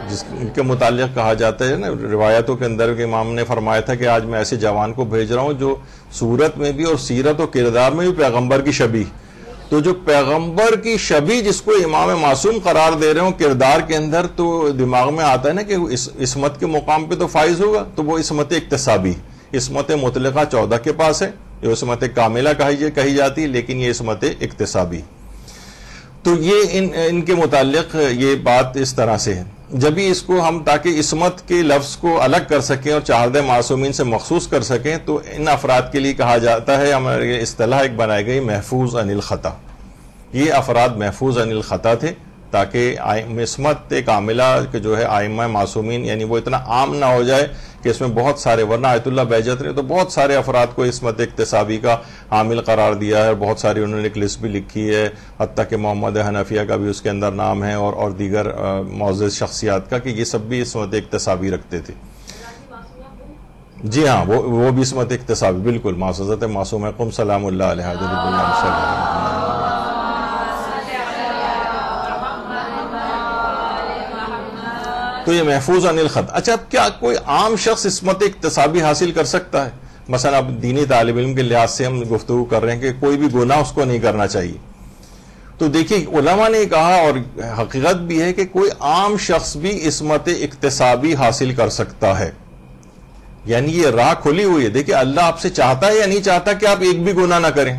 جس کے متعلق کہا جاتا ہے نا روایتوں کے اندر کہ امام نے فرمایا تھا کہ آج میں ایسے جوان کو بھیج رہا ہوں جو صورت میں بھی اور سیرت و کردار میں بھی پیغمبر کی شبیہ. تو جو پیغمبر کی شبیہ جس کو امام معصوم قرار دے رہے ہوں کردار کے اندر, تو دماغ میں آتا ہے نا کہ عصمت کے مقام پہ تو فائز ہوگا, تو وہ عصمت اکتسابی. عصمت مطلقہ 14 کے پاس ہے, یہ عصمت کاملہ کہی جاتی ہے, لیکن یہ عصمت اکتسابی. تو یہ ان کے متعلق یہ بات اس طرح سے ہے. جب بھی اس کو ہم تاکہ عصمت کے لفظ کو الگ کر سکیں اور 14 معصومین سے مخصوص کر سکیں، تو ان افراد کے لیے کہا جاتا ہے، ہمارے یہ اصطلاح ایک بنائی گئی محفوظ عن الخطا. یہ افراد محفوظ عن الخطا تھے تاکہ عصمت کاملہ کہ جو ہے ائمہ معصومین یعنی وہ اتنا عام نہ ہو جائے کہ اس میں بہت سارے، ورنہ آیت اللہ بہجت نے تو بہت سارے افراد کو عصمت اکتسابی کا حامل قرار دیا ہے، اور بہت ساری انہوں نے ایک لسٹ بھی لکھی ہے، حتیٰ کہ محمد حنفیہ کا بھی اس کے اندر نام ہے، اور دیگر معزز شخصیات کا، کہ یہ سب بھی عصمت اکتسابی رکھتے تھے. جی ہاں، وہ بھی عصمت اکتسابی، بالکل. معززت معصوم قم سلام اللہ علیہ تو یہ محفوظ عن الخط. اچھا، اب کیا کوئی عام شخص عصمت اکتسابی حاصل کر سکتا ہے؟ مثلا اب دینی طالب علم کے لحاظ سے ہم گفتگو کر رہے ہیں کہ کوئی بھی گناہ اس کو نہیں کرنا چاہیے. تو دیکھیے علماء نے کہا، اور حقیقت بھی ہے، کہ کوئی عام شخص بھی عصمت اکتسابی حاصل کر سکتا ہے. یعنی یہ راہ کھلی ہوئی ہے. دیکھیے اللہ آپ سے چاہتا ہے یا نہیں چاہتا کہ آپ ایک بھی گناہ نہ کریں؟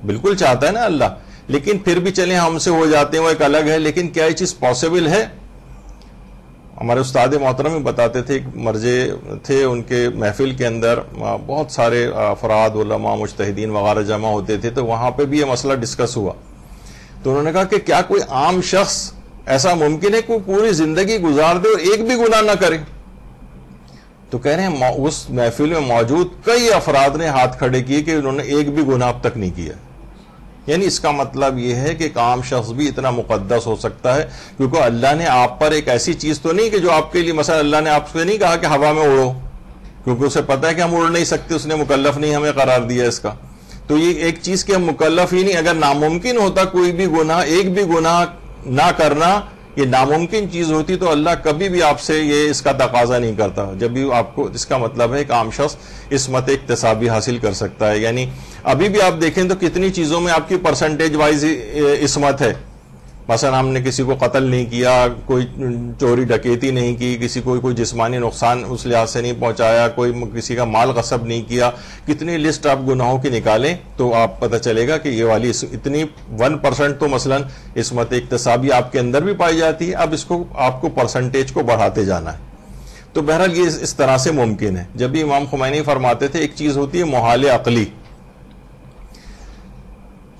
بالکل چاہتا ہے نا اللہ، لیکن پھر بھی چلیں ہم سے ہو جاتے ہیں وہ ایک الگ ہے. لیکن کیا یہ چیز پاسبل ہے؟ ہمارے استاد محترم بتاتے تھے، ایک مرجع تھے ان کے محفل کے اندر بہت سارے افراد، علماء، مجتہدین وغیرہ جمع ہوتے تھے، تو وہاں پہ بھی یہ مسئلہ ڈسکس ہوا. تو انہوں نے کہا کہ کیا کوئی عام شخص ایسا ممکن ہے کہ پوری زندگی گزار دے اور ایک بھی گناہ نہ کرے؟ تو کہہ رہے ہیں اس محفل میں موجود کئی افراد نے ہاتھ کھڑے کیے کہ انہوں نے ایک بھی گناہ اب تک نہیں کیا. یعنی اس کا مطلب یہ ہے کہ ایک عام شخص بھی اتنا مقدس ہو سکتا ہے، کیونکہ اللہ نے آپ پر ایک ایسی چیز تو نہیں کہ جو آپ کے لیے، مثلا اللہ نے آپ سے نہیں کہا کہ ہوا میں اڑو، کیونکہ اسے پتا ہے کہ ہم اڑ نہیں سکتے، اس نے مکلف نہیں ہمیں قرار دیا اس کا. تو یہ ایک چیز کہ ہم مکلف ہی نہیں. اگر ناممکن ہوتا کوئی بھی گناہ، ایک بھی گناہ نہ کرنا، یہ ناممکن چیز ہوتی، تو اللہ کبھی بھی آپ سے یہ اس کا تقاضا نہیں کرتا. جب بھی آپ کو، اس کا مطلب ہے کہ عام شخص عصمت اکتسابی حاصل کر سکتا ہے. یعنی ابھی بھی آپ دیکھیں تو کتنی چیزوں میں آپ کی پرسنٹیج وائز عصمت ہے. مثلا ہم نے کسی کو قتل نہیں کیا، کوئی چوری ڈکیتی نہیں کی، کسی کو کوئی جسمانی نقصان اس لحاظ سے نہیں پہنچایا، کوئی کسی کا مال غصب نہیں کیا. کتنی لسٹ آپ گناہوں کی نکالیں تو آپ پتہ چلے گا کہ یہ والی اتنی 1% تو مثلا عصمت اکتسابی آپ کے اندر بھی پائی جاتی ہے. اب اس کو آپ کو پرسنٹیج کو بڑھاتے جانا ہے. تو بہرحال یہ اس طرح سے ممکن ہے. جب بھی امام خمینی فرماتے تھے ایک چیز ہوتی ہے محال عقلی،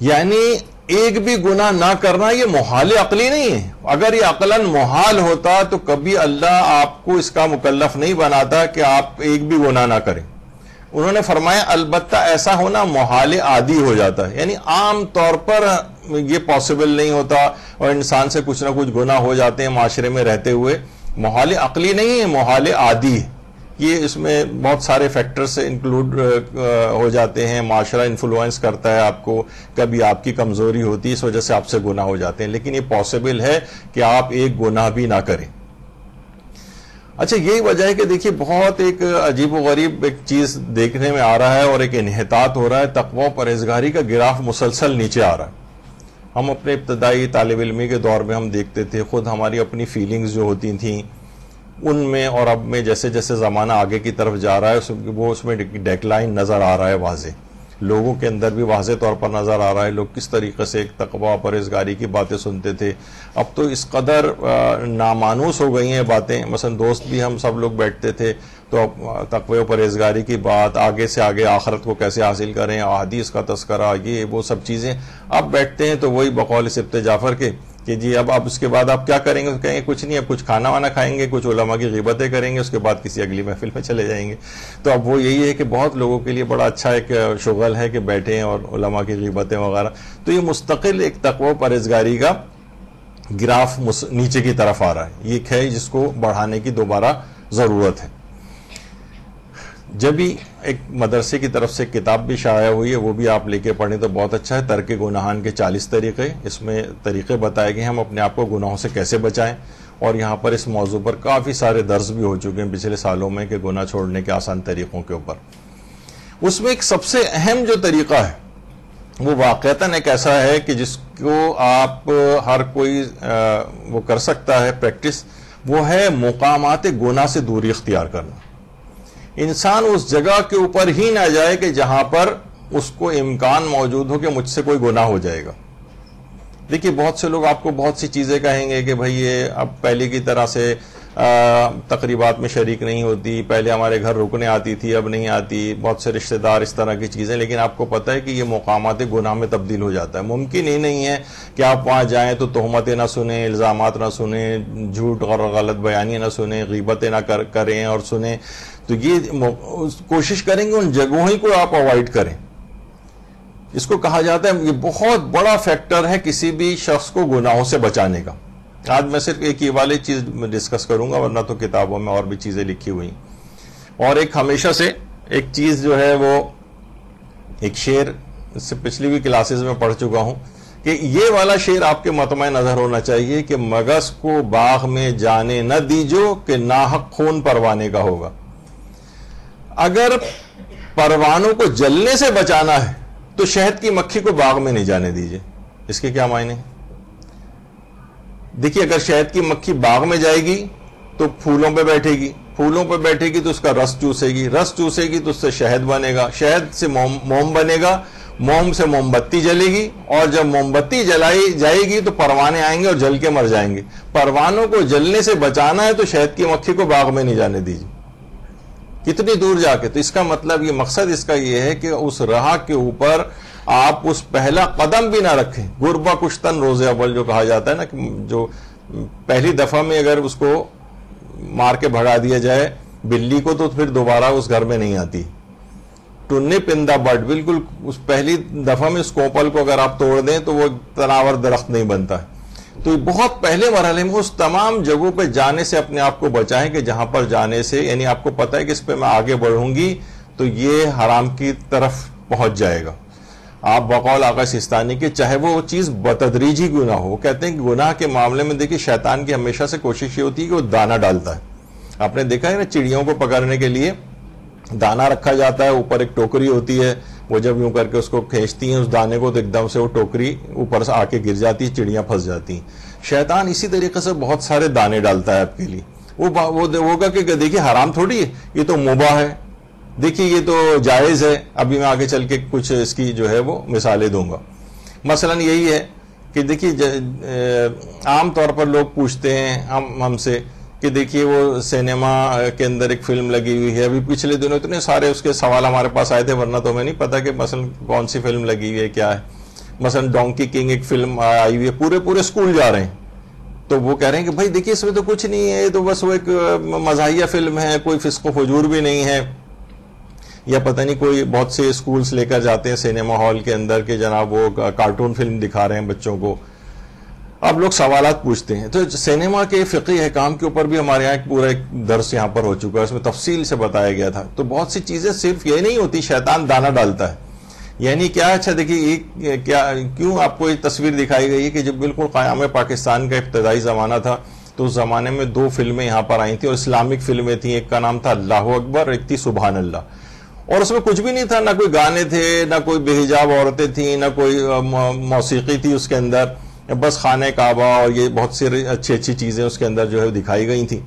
یعنی ایک بھی گناہ نہ کرنا یہ محال عقلی نہیں ہے. اگر یہ عقلاً محال ہوتا تو کبھی اللہ آپ کو اس کا مکلف نہیں بناتا کہ آپ ایک بھی گناہ نہ کریں. انہوں نے فرمایا البتہ ایسا ہونا محال عادی ہو جاتا ہے، یعنی عام طور پر یہ پاسبل نہیں ہوتا، اور انسان سے کچھ نہ کچھ گناہ ہو جاتے ہیں معاشرے میں رہتے ہوئے. محال عقلی نہیں ہے، محال عادی ہے. یہ اس میں بہت سارے فیکٹرز انکلوڈ ہو جاتے ہیں. معاشرہ انفلوئنس کرتا ہے آپ کو، کبھی آپ کی کمزوری ہوتی ہے، اس وجہ سے آپ سے گناہ ہو جاتے ہیں. لیکن یہ پاسبل ہے کہ آپ ایک گناہ بھی نہ کریں. اچھا، یہی وجہ ہے کہ دیکھیے بہت ایک عجیب و غریب ایک چیز دیکھنے میں آ رہا ہے، اور ایک انحطاط ہو رہا ہے. تقوی و پرہیزگاری کا گراف مسلسل نیچے آ رہا ہے. ہم اپنے ابتدائی طالب علمی کے دور میں ہم دیکھتے تھے، خود ہماری اپنی فیلنگز جو ہوتی تھیں ان میں اور اب میں جیسے جیسے زمانہ آگے کی طرف جا رہا ہے وہ اس میں ڈیکلائن نظر آ رہا ہے. واضح لوگوں کے اندر بھی واضح طور پر نظر آ رہا ہے. لوگ کس طریقے سے ایک تقوی و پرہیزگاری کی باتیں سنتے تھے، اب تو اس قدر نامانوس ہو گئی ہیں باتیں. مثلا دوست بھی ہم سب لوگ بیٹھتے تھے تو اب تقوی و پرہیزگاری کی بات، آگے سے آگے آخرت کو کیسے حاصل کریں، احادیث کا تذکرہ، یہ وہ سب چیزیں. اب بیٹھتے ہیں تو وہی بقول سبط جعفر کے کہ جی اب اس کے بعد آپ کیا کریں گے؟ تو کہیں گے کچھ نہیں، اب کچھ کھانا وانا کھائیں گے، کچھ علماء کی غیبتیں کریں گے، اس کے بعد کسی اگلی محفل میں چلے جائیں گے. تو اب وہ یہی ہے کہ بہت لوگوں کے لیے بڑا اچھا ایک شغل ہے کہ بیٹھیں اور علماء کی غیبتیں وغیرہ. تو یہ مستقل ایک تقوی و پرہیزگاری کا گراف نیچے کی طرف آ رہا ہے. یہ ہے جس کو بڑھانے کی دوبارہ ضرورت ہے. جب بھی ایک مدرسے کی طرف سے کتاب بھی شائع ہوئی ہے، وہ بھی آپ لے کے پڑھیں تو بہت اچھا ہے. ترک گناہان کے 40 طریقے، اس میں طریقے بتائے گئے ہم اپنے آپ کو گناہوں سے کیسے بچائیں. اور یہاں پر اس موضوع پر کافی سارے درس بھی ہو چکے ہیں پچھلے سالوں میں کہ گناہ چھوڑنے کے آسان طریقوں کے اوپر. اس میں ایک سب سے اہم جو طریقہ ہے وہ واقعتاً ایک ایسا ہے کہ جس کو آپ ہر کوئی وہ کر سکتا ہے پریکٹس، وہ ہے مقامات گناہ سے دوری اختیار کرنا. انسان اس جگہ کے اوپر ہی نہ جائے کہ جہاں پر اس کو امکان موجود ہو کہ مجھ سے کوئی گناہ ہو جائے گا. دیکھیے بہت سے لوگ آپ کو بہت سی چیزیں کہیں گے کہ بھئی یہ اب پہلے کی طرح سے تقریبات میں شریک نہیں ہوتی، پہلے ہمارے گھر رکنے آتی تھی اب نہیں آتی، بہت سے رشتہ دار اس طرح کی چیزیں، لیکن آپ کو پتہ ہے کہ یہ مقامات گناہ میں تبدیل ہو جاتا ہے۔ ممکن ہی نہیں ہے کہ آپ وہاں جائیں تو تہمتیں نہ سنیں، الزامات نہ سنیں، جھوٹ اور غلط بیانیاں نہ سنیں، غیبتیں نہ کریں اور سنیں، تو یہ کوشش کریں گے ان جگہوں ہی کو آپ اوائڈ کریں۔ اس کو کہا جاتا ہے یہ بہت بڑا فیکٹر ہے کسی بھی شخص کو گناہوں سے بچانے کا۔ آج میں صرف ایک یہ والی چیز ڈسکس کروں گا، ورنہ تو کتابوں میں اور بھی چیزیں لکھی ہوئی، اور ایک ہمیشہ سے ایک چیز جو ہے وہ ایک شعر اس سے پچھلی بھی کلاسز میں پڑھ چکا ہوں کہ یہ والا شعر آپ کے مطمع نظر ہونا چاہیے کہ مگس کو باغ میں جانے نہ دیجو کہ ناحق خون پروانے کا ہوگا۔ اگر پروانوں کو جلنے سے بچانا ہے تو شہد کی مکھی کو باغ میں نہیں جانے دیجیے۔ اس کے کیا معنی ہیں؟ دیکھیے اگر شہد کی مکھی باغ میں جائے گی تو پھولوں پہ بیٹھے گی، پھولوں پہ بیٹھے گی تو اس کا رس چوسے گی، رس چوسے گی تو اس سے شہد بنے گا، شہد سے موم بنے گا، موم سے موم بتی جلے گی، اور جب موم بتی جلائی جائے گی تو پروانے آئیں گے اور جل کے مر جائیں گے۔ پروانوں کو جلنے سے بچانا ہے تو شہد کی مکھی کو باغ میں نہیں جانے دیجیے۔ کتنی دور جا کے، تو اس کا مطلب یہ مقصد اس کا یہ ہے کہ اس راہ کے اوپر آپ اس پہلا قدم بھی نہ رکھیں۔ غربہ کشتن روز اول جو کہا جاتا ہے نا، کہ جو پہلی دفعہ میں اگر اس کو مار کے بھگا دیا جائے بلی کو تو پھر دوبارہ اس گھر میں نہیں آتی۔ ٹو نپ ان دا بڈ، بالکل اس پہلی دفعہ میں اس کوپل کو اگر آپ توڑ دیں تو وہ تناور درخت نہیں بنتا ہے۔ تو بہت پہلے مرحلے میں اس تمام جگہوں پہ جانے سے اپنے آپ کو بچائیں کہ جہاں پر جانے سے یعنی آپ کو پتہ ہے کہ اس پہ میں آگے بڑھوں گی تو یہ حرام کی طرف پہنچ جائے گا۔ آپ بقول آقا سستانی کے چاہے وہ چیز بتدریجی گناہ ہو، وہ کہتے ہیں کہ گناہ کے معاملے میں دیکھیں شیطان کی ہمیشہ سے کوشش یہ ہوتی ہے کہ وہ دانہ ڈالتا ہے۔ آپ نے دیکھا ہے نا چڑیوں کو پکڑنے کے لیے دانہ رکھا جاتا ہے، اوپر ایک ٹوکری ہوتی ہے، وہ جب یوں کر کے اس کو کھینچتی ہیں اس دانے کو تو ایک دم سے وہ ٹوکری اوپر سے آ کے گر جاتی ہے، چڑیاں پھنس جاتی ہیں۔ شیطان اسی طریقے سے بہت سارے دانے ڈالتا ہے آپ کے لیے۔ وہ ہوگا کہ دیکھیے حرام تھوڑی ہے، یہ تو مباح ہے، دیکھیے یہ تو جائز ہے۔ ابھی میں آگے چل کے کچھ اس کی جو ہے وہ مثالیں دوں گا۔ مثلا یہی ہے کہ دیکھیے عام طور پر لوگ پوچھتے ہیں ہم سے کہ دیکھیے وہ سینما کے اندر ایک فلم لگی ہوئی ہے، ابھی پچھلے دنوں اتنے سارے اس کے سوال ہمارے پاس آئے تھے، ورنہ تو ہمیں نہیں پتا کہ مثلا کون سی فلم لگی ہوئی ہے کیا ہے۔ مثلا ڈونکی کنگ ایک فلم آئی ہوئی ہے، پورے اسکول جا رہے ہیں، تو وہ کہہ رہے ہیں کہ بھائی دیکھیے اس میں تو کچھ نہیں ہے، تو بس وہ ایک مزاحیہ فلم ہے، کوئی فسق و فجور بھی نہیں ہے، یا پتہ نہیں کوئی بہت سے اسکولز لے کر جاتے ہیں سینما ہال کے اندر کہ جناب وہ کارٹون فلم دکھا رہے ہیں بچوں کو۔ اب لوگ سوالات پوچھتے ہیں، تو سینما کے فقہی احکام کے اوپر بھی ہمارے یہاں پورا ایک درس یہاں پر ہو چکا ہے، اس میں تفصیل سے بتایا گیا تھا۔ تو بہت سی چیزیں صرف یہ نہیں ہوتی شیطان دانہ ڈالتا ہے، یعنی کیا اچھا دیکھیے کیوں آپ کو یہ تصویر دکھائی گئی ہے کہ جب بالکل قیام پاکستان کا ابتدائی زمانہ تھا تو اس زمانے میں 2 فلمیں یہاں پر آئی تھیں اور اسلامک فلمیں تھیں، ایک کا نام تھا اللہ اکبر، ایک تھی سبحان اللہ، اور اس میں کچھ بھی نہیں تھا، نہ کوئی گانے تھے، نہ کوئی بے حجاب عورتیں تھیں، نہ کوئی موسیقی تھی اس کے اندر، بس خانہ کعبہ اور یہ بہت سی اچھی چیزیں اس کے اندر جو ہے دکھائی گئی تھیں۔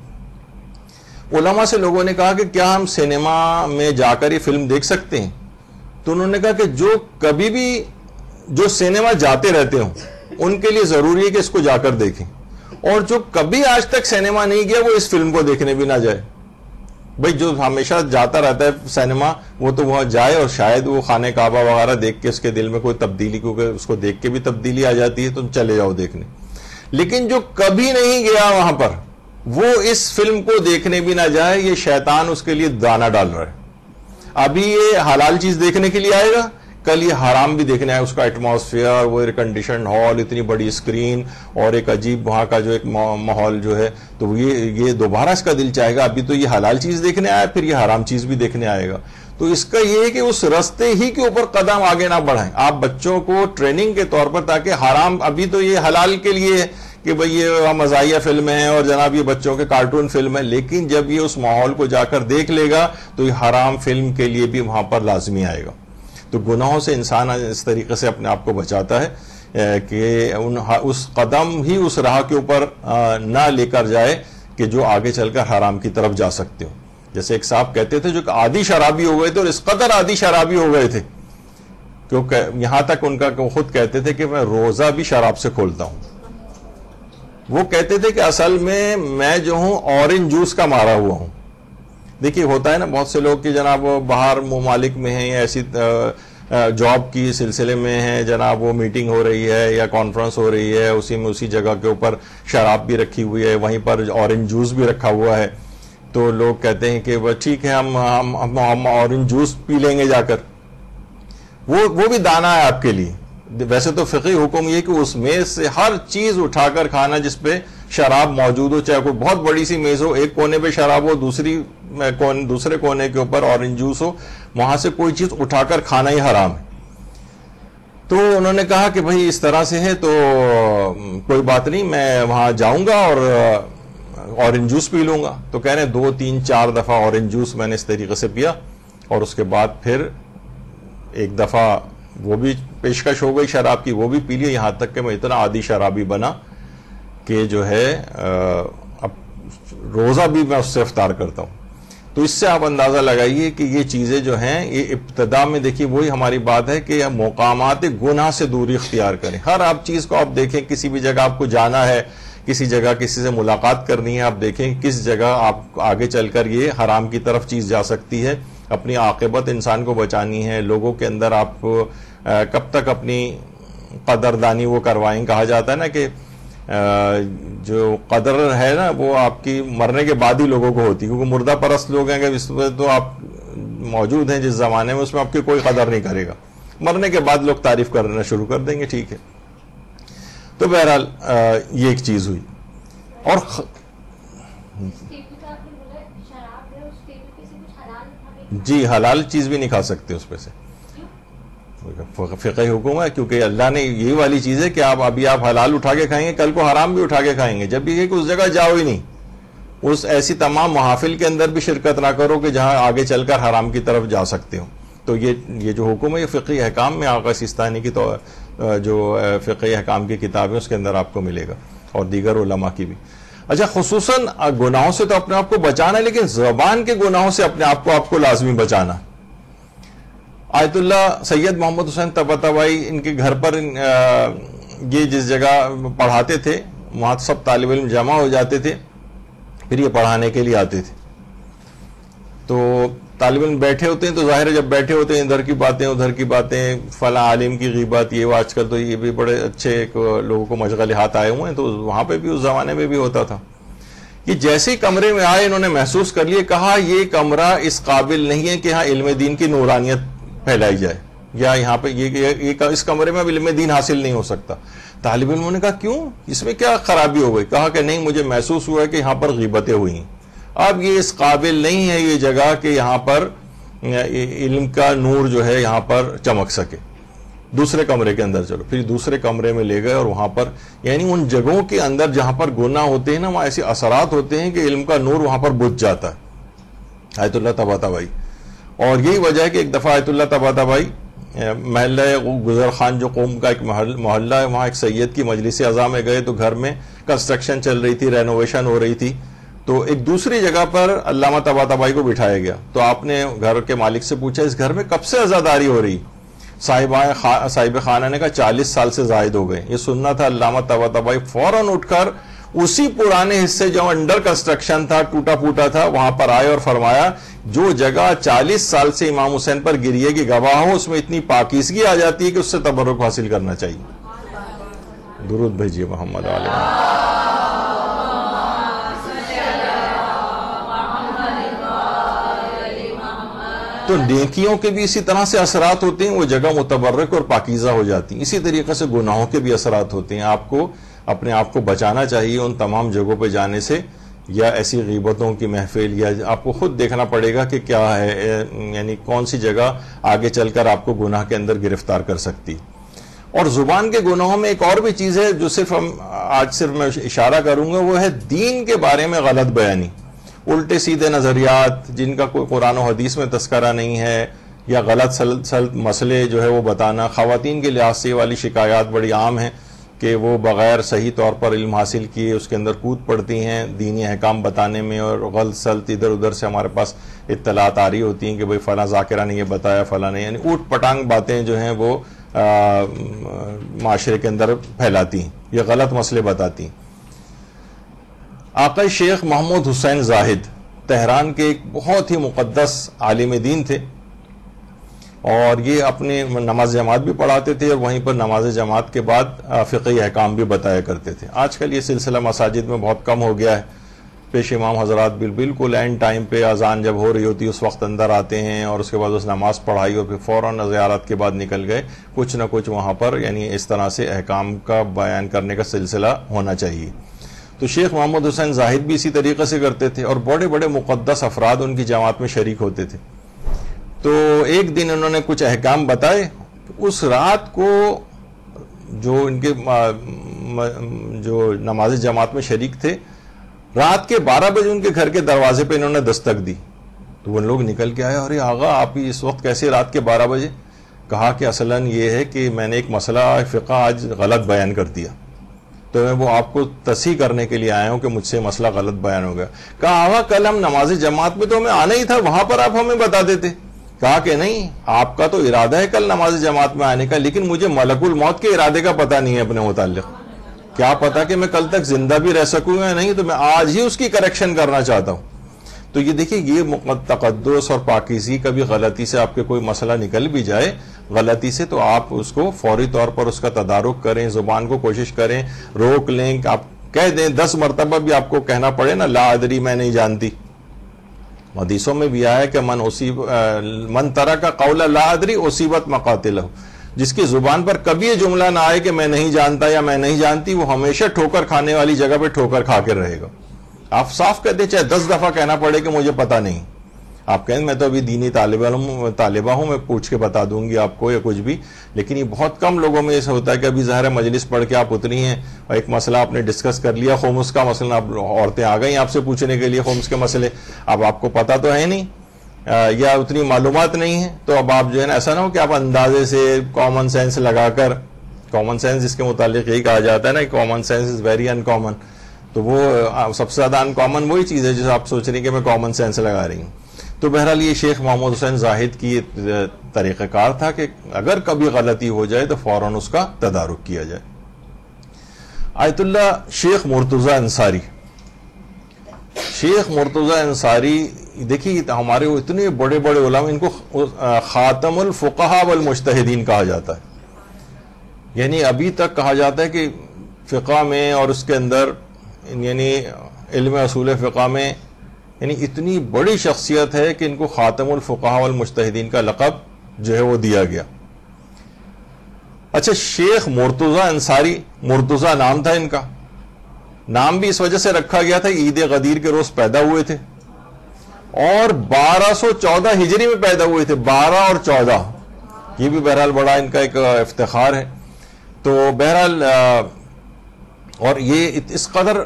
علماء سے لوگوں نے کہا کہ کیا ہم سینما میں جا کر یہ فلم دیکھ سکتے ہیں؟ تو انہوں نے کہا کہ جو کبھی بھی جو سینما جاتے رہتے ہوں ان کے لیے ضروری ہے کہ اس کو جا کر دیکھیں، اور جو کبھی آج تک سینما نہیں گیا وہ اس فلم کو دیکھنے بھی نہ جائے۔ بھئی جو ہمیشہ جاتا رہتا ہے سینما وہ تو وہاں جائے اور شاید وہ خانہ کعبہ وغیرہ دیکھ کے اس کے دل میں کوئی تبدیلی، کیونکہ اس کو دیکھ کے بھی تبدیلی آ جاتی ہے تو چلے جاؤ دیکھنے۔ لیکن جو کبھی نہیں گیا وہاں پر وہ اس فلم کو دیکھنے بھی نہ جائے، یہ شیطان اس کے لیے دانہ ڈال رہا ہے۔ ابھی یہ حلال چیز دیکھنے کے لیے آئے گا، کل یہ حرام بھی دیکھنے آئے، اس کا ایٹماسفیئر، وہ ایئر کنڈیشن ہال، اتنی بڑی اسکرین اور ایک عجیب وہاں کا جو ایک ماحول جو ہے، تو یہ دوبارہ اس کا دل چاہے گا ابھی تو یہ حلال چیز دیکھنے آیا، پھر یہ حرام چیز بھی دیکھنے آئے گا۔ تو اس کا یہ ہے کہ اس رستے ہی کے اوپر قدم آگے نہ بڑھائیں آپ بچوں کو ٹریننگ کے طور پر، تاکہ حرام ابھی تو یہ حلال کے لیے ہے کہ بھئی یہ مزاحیہ فلم ہے اور جناب یہ بچوں کے کارٹون فلم ہے، لیکن جب یہ اس ماحول کو جا کر دیکھ لے گا تو یہ حرام فلم کے لیے بھی وہاں پر لازمی آئے گا۔ تو گناہوں سے انسان اس طریقے سے اپنے آپ کو بچاتا ہے کہ اس قدم ہی اس راہ کے اوپر نہ لے کر جائے کہ جو آگے چل کر حرام کی طرف جا سکتے ہو۔ جیسے ایک صاحب کہتے تھے جو کہ عادی شرابی ہو گئے تھے، اور اس قدر عادی شرابی ہو گئے تھے کیونکہ یہاں تک ان کا خود کہتے تھے کہ میں روزہ بھی شراب سے کھولتا ہوں. وہ کہتے تھے کہ اصل میں جو ہوں اورنج جوس کا مارا ہوا ہوں. دیکھیے ہوتا ہے نا بہت سے لوگ کہ جناب باہر ممالک میں ہیں یا ایسی جاب کی سلسلے میں ہیں, جناب وہ میٹنگ ہو رہی ہے یا کانفرنس ہو رہی ہے, اسی جگہ کے اوپر شراب بھی رکھی ہوئی ہے, وہیں پر اورنج جوس بھی رکھا ہوا ہے, تو لوگ کہتے ہیں کہ ٹھیک ہے ہم اورنج جوس پی لیں گے جا کر. وہ بھی دانہ ہے آپ کے لیے. ویسے تو فقہی حکم یہ کہ اس میز سے ہر چیز اٹھا کر کھانا جس پہ شراب موجود ہو, چاہے کوئی بہت بڑی سی میز ہو, ایک کونے پہ شراب ہو, دوسرے کونے کے اوپر اورنج جوس ہو, وہاں سے کوئی چیز اٹھا کر کھانا ہی حرام ہے. تو انہوں نے کہا کہ بھئی اس طرح سے ہے تو کوئی بات نہیں, میں وہاں جاؤں گا اور اورنج جوس پی لوں گا. تو کہہ رہے ہیں 2 3 4 دفعہ اورنج جوس میں نے اس طریقے سے پیا, اور اس کے بعد پھر ایک دفعہ وہ بھی پیشکش ہو گئی شراب کی, وہ بھی پی لی, یہاں تک کہ میں اتنا عادی شرابی بنا کہ جو ہے اب روزہ بھی میں اس سے افطار کرتا ہوں. تو اس سے آپ اندازہ لگائیے کہ یہ چیزیں جو ہیں یہ ابتدا میں دیکھیے وہی ہماری بات ہے کہ مقامات گناہ سے دوری اختیار کریں. ہر آپ چیز کو آپ دیکھیں, کسی بھی جگہ آپ کو جانا ہے, کسی جگہ کسی سے ملاقات کرنی ہے, آپ دیکھیں کس جگہ آپ آگے چل کر یہ حرام کی طرف چیز جا سکتی ہے. اپنی عاقبت انسان کو بچانی ہے. لوگوں کے اندر آپ کو کب تک اپنی قدردانی وہ کروائیں. کہا جاتا ہے نا کہ جو قدر ہے نا وہ آپ کی مرنے کے بعد ہی لوگوں کو ہوتی ہے, کیونکہ مردہ پرست لوگ ہیں کہ اس میں تو آپ موجود ہیں جس زمانے میں, اس میں آپ کی کوئی قدر نہیں کرے گا. مرنے کے بعد لوگ تعریف کرنا شروع کر دیں گے. ٹھیک ہے, تو بہرحال یہ ایک چیز ہوئی. اور جی حلال چیز بھی نہیں کھا سکتے اس پہ سے, فقہی حکم ہے, کیونکہ اللہ نے یہی والی چیز ہے کہ آپ حلال اٹھا کے کھائیں گے, کل کو حرام بھی اٹھا کے کھائیں گے. جب بھی یہ کہ اس جگہ جاؤ ہی نہیں, اس ایسی تمام محافل کے اندر بھی شرکت نہ کرو کہ جہاں آگے چل کر حرام کی طرف جا سکتے ہو. تو یہ جو حکم ہے یہ فقہی احکام میں آقا سیستانی کی جو فقہی احکام کی کتاب ہے اس کے اندر آپ کو ملے گا, اور دیگر علماء کی بھی. اچھا, خصوصاً گناہوں سے تو اپنے آپ کو بچانا ہے, لیکن زبان کے گناہوں سے اپنے آپ کو لازمی بچانا. آیت اللہ سید محمد حسین طباطبائی ان کے گھر پر یہ جس جگہ پڑھاتے تھے وہاں سب طالب علم جمع ہو جاتے تھے, پھر یہ پڑھانے کے لیے آتے تھے. تو طالب علم بیٹھے ہوتے ہیں, تو ظاہر ہے جب بیٹھے ہوتے ہیں ادھر کی باتیں ادھر کی باتیں, فلاں عالم کی غیبت, یہ آج کل تو یہ بھی بڑے اچھے لوگوں کو مشغلے ہاتھ آئے ہوئے ہیں. تو وہاں پہ بھی اس زمانے میں بھی ہوتا تھا کہ جیسے ہی کمرے میں آئے انہوں نے محسوس کر لیے, کہا یہ کمرہ اس قابل نہیں ہے کہ یہاں علم دین کی نورانیت پھیلائی جائے, یا یہاں پہ اس کمرے میں اب علم دین حاصل نہیں ہو سکتا. طالب علموں نے کہا کیوں, اس میں کیا خرابی ہو گئی؟ کہا کہ نہیں, مجھے محسوس ہوا ہے کہ یہاں پر غیبتیں ہوئی ہیں, اب یہ اس قابل نہیں ہے یہ جگہ کہ یہاں پر علم کا نور جو ہے یہاں پر چمک سکے. دوسرے کمرے کے اندر چلو. پھر دوسرے کمرے میں لے گئے, اور وہاں پر یعنی ان جگہوں کے اندر جہاں پر گناہ ہوتے ہیں نا, وہاں ایسے اثرات ہوتے ہیں کہ علم کا نور وہاں پر بجھ جاتا ہے. آیت اللہ طباطبائی. اور یہی وجہ ہے کہ ایک دفعہ آیت اللہ طباطبائی محلہ گزر خان جو قوم کا ایک محلہ ہے, وہاں ایک سید کی مجلس عزا میں گئے, تو گھر میں کنسٹرکشن چل رہی تھی, رینوویشن ہو رہی تھی. تو ایک دوسری جگہ پر علامہ طباطبائی کو بٹھایا گیا. تو آپ نے گھر کے مالک سے پوچھا اس گھر میں کب سے عزاداری ہو رہی؟ صاحب خانہ نے کہا 40 سال سے زائد ہو گئے. یہ سننا تھا. علامہ طباطبائی فوراً اٹھ کر اسی پرانے حصے جو انڈر کنسٹرکشن تھا, ٹوٹا پھوٹا تھا, وہاں پر آئے اور فرمایا جو جگہ 40 سال سے امام حسین پر گریے کی گواہ ہو, اس میں اتنی پاکیزگی آ جاتی ہے کہ اس سے تبرک حاصل کرنا چاہیے. درود بھیجیے محمد علیہ. تو نیکیوں کے بھی اسی طرح سے اثرات ہوتے ہیں, وہ جگہ متبرک اور پاکیزہ ہو جاتی ہیں. اسی طریقے سے گناہوں کے بھی اثرات ہوتے ہیں. آپ کو اپنے آپ کو بچانا چاہیے ان تمام جگہوں پہ جانے سے, یا ایسی غیبتوں کی محفل, یا آپ کو خود دیکھنا پڑے گا کہ کیا ہے, یعنی کون سی جگہ آگے چل کر آپ کو گناہ کے اندر گرفتار کر سکتی. اور زبان کے گناہوں میں ایک اور بھی چیز ہے جو آج میں اشارہ کروں گا, وہ ہے دین کے بارے میں غلط بیانی, الٹے سیدھے نظریات جن کا کوئی قرآن و حدیث میں تذکرہ نہیں ہے, یا غلط مسئلے جو ہے وہ بتانا. خواتین کے لحاظ سے یہ والی شکایات بڑی عام ہیں کہ کہ وہ بغیر صحیح طور پر علم حاصل کیے اس کے اندر کود پڑتی ہیں دینی احکام بتانے میں، اور غلط سلط ادھر ادھر سے ہمارے پاس اطلاعات آ رہی ہوتی ہیں کہ بھئی فلاں ذاکرہ نے یہ بتایا، فلاں نے، یعنی اوٹ پٹانگ باتیں جو ہیں وہ معاشرے کے اندر پھیلاتی ہیں، یہ غلط مسئلے بتاتی ہیں۔ آقا شیخ محمود حسین زاہد تہران کے ایک بہت ہی مقدس عالم دین تھے، اور یہ اپنے نماز جماعت بھی پڑھاتے تھے، اور وہیں پر نماز جماعت کے بعد فقہی احکام بھی بتایا کرتے تھے۔ آج کل یہ سلسلہ مساجد میں بہت کم ہو گیا ہے، پیش امام حضرات بالکل اینڈ ٹائم پہ اذان جب ہو رہی ہوتی ہے اس وقت اندر آتے ہیں، اور اس کے بعد اس نماز پڑھائی اور پھر فوراً زیارت کے بعد نکل گئے۔ کچھ نہ کچھ وہاں پر یعنی اس طرح سے احکام کا بیان کرنے کا سلسلہ ہونا چاہیے۔ تو شیخ محمد حسین زاہد بھی اسی طریقے سے کرتے تھے، اور بڑے بڑے مقدس افراد ان کی جماعت میں شریک ہوتے تھے۔ تو ایک دن انہوں نے کچھ احکام بتائے، اس رات کو جو ان کے جو نماز جماعت میں شریک تھے، رات کے 12 بجے ان کے گھر کے دروازے پہ انہوں نے دستک دی۔ تو وہ لوگ نکل کے آئے، ارے آغا آپ اس وقت کیسے رات کے 12 بجے؟ کہا کہ اصلاً یہ ہے کہ میں نے ایک مسئلہ فقہ آج غلط بیان کر دیا، تو میں وہ آپ کو تصحیح کرنے کے لیے آیا ہوں کہ مجھ سے مسئلہ غلط بیان ہو گیا۔ کہا آغا کل ہم نماز جماعت میں تو ہمیں آنا ہی تھا، وہاں پر آپ ہمیں بتا دیتے۔ کہا کہ نہیں، آپ کا تو ارادہ ہے کل نماز جماعت میں آنے کا، لیکن مجھے ملک الموت کے ارادے کا پتہ نہیں ہے اپنے متعلق، کیا پتا کہ میں کل تک زندہ بھی رہ سکوں گا یا نہیں، تو میں آج ہی اس کی کریکشن کرنا چاہتا ہوں۔ تو یہ دیکھیں، یہ تقدس اور پاکیزگی کا بھی غلطی سے آپ کے کوئی مسئلہ نکل بھی جائے غلطی سے، تو آپ اس کو فوری طور پر اس کا تدارک کریں، زبان کو کوشش کریں روک لیں، کہ آپ کہہ دیں 10 مرتبہ بھی آپ کو کہنا پڑے نا لا ادری میں نہیں جانتی۔ حدیثوں میں بھی آیا کہ من ترک قول لا ادری اصیبت مقاتلہ، جس کی زبان پر کبھی یہ جملہ نہ آئے کہ میں نہیں جانتا یا میں نہیں جانتی، وہ ہمیشہ ٹھوکر کھانے والی جگہ پہ ٹھوکر کھا کے رہے گا۔ آپ صاف کہہ دیں، چاہے 10 دفعہ کہنا پڑے کہ مجھے پتا نہیں، آپ کہیں میں تو ابھی دینی طالبہ ہوں، میں پوچھ کے بتا دوں گی آپ کو یا کچھ بھی، لیکن یہ بہت کم لوگوں میں ایسا ہوتا ہے کہ ابھی ظاہر مجلس پڑھ کے آپ اتری ہیں اور ایک مسئلہ آپ نے ڈسکس کر لیا، خمس کا مسئلہ، اب عورتیں آ گئی آپ سے پوچھنے کے لیے خمس کے مسئلے، اب آپ کو پتا تو ہے نہیں یا اتنی معلومات نہیں ہے، تو اب آپ جو ہے نا ایسا نہ ہو کہ آپ اندازے سے کامن سینس لگا کر، کامن سینس جس کے متعلق یہی کہا جاتا ہے نا، common sense is very in common, تو وہ سب سے زیادہ ان کامن وہی چیز ہے جس آپ سوچ رہی ہیں کہ میں کامن سینس لگا رہی ہوں۔ تو بہرحال یہ شیخ محمود حسین زاہد کی طریقہ کار تھا کہ اگر کبھی غلطی ہو جائے تو فوراً اس کا تدارک کیا جائے۔ آیت اللہ شیخ مرتضی انصاری، شیخ مرتضی انصاری دیکھیے ہمارے اتنے بڑے بڑے علماء، ان کو خاتم الفقہاء والمجتہدین کہا جاتا ہے، یعنی ابھی تک کہا جاتا ہے کہ فقہ میں اور اس کے اندر یعنی علم اصول فقہ میں یعنی اتنی بڑی شخصیت ہے کہ ان کو خاتم الفقہاء والمجتہدین کا لقب جو ہے وہ دیا گیا۔ اچھا، شیخ مرتضی انصاری، مرتضی نام تھا ان کا، نام بھی اس وجہ سے رکھا گیا تھا عید غدیر کے روز پیدا ہوئے تھے، اور 1214 ہجری میں پیدا ہوئے تھے، 12 اور 14، یہ بھی بہرحال بڑا ان کا ایک افتخار ہے۔ تو بہرحال اور یہ اس قدر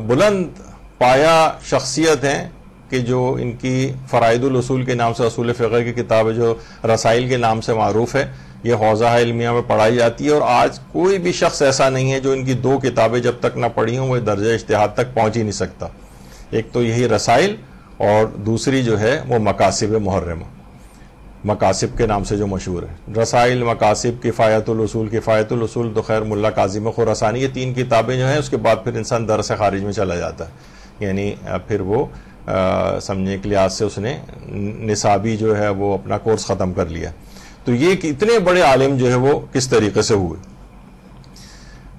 بلند پایا شخصیت ہیں کہ جو ان کی فرائض الاصول کے نام سے، اصول فقہ کی کتاب ہے جو رسائل کے نام سے معروف ہے، یہ حوزہ علمیہ میں پڑھائی جاتی ہے، اور آج کوئی بھی شخص ایسا نہیں ہے جو ان کی 2 کتابیں جب تک نہ پڑھی ہوں وہ درجہ اجتہاد تک پہنچ ہی نہیں سکتا۔ ایک تو یہی رسائل، اور دوسری جو ہے وہ مقاصب محرمہ، مقاصب کے نام سے جو مشہور ہے، رسائل، مقاصب، کفایت الاصول، کفایت الاصول تو خیر ملا کاظم خراسانی، یہ 3 کتابیں جو ہیں اس کے بعد پھر انسان درس خارج میں چلا جاتا ہے، یعنی پھر وہ سمجھنے کے لحاظ سے اس نے نصابی جو ہے وہ اپنا کورس ختم کر لیا۔ تو یہ اتنے بڑے عالم جو ہے وہ کس طریقے سے ہوئے،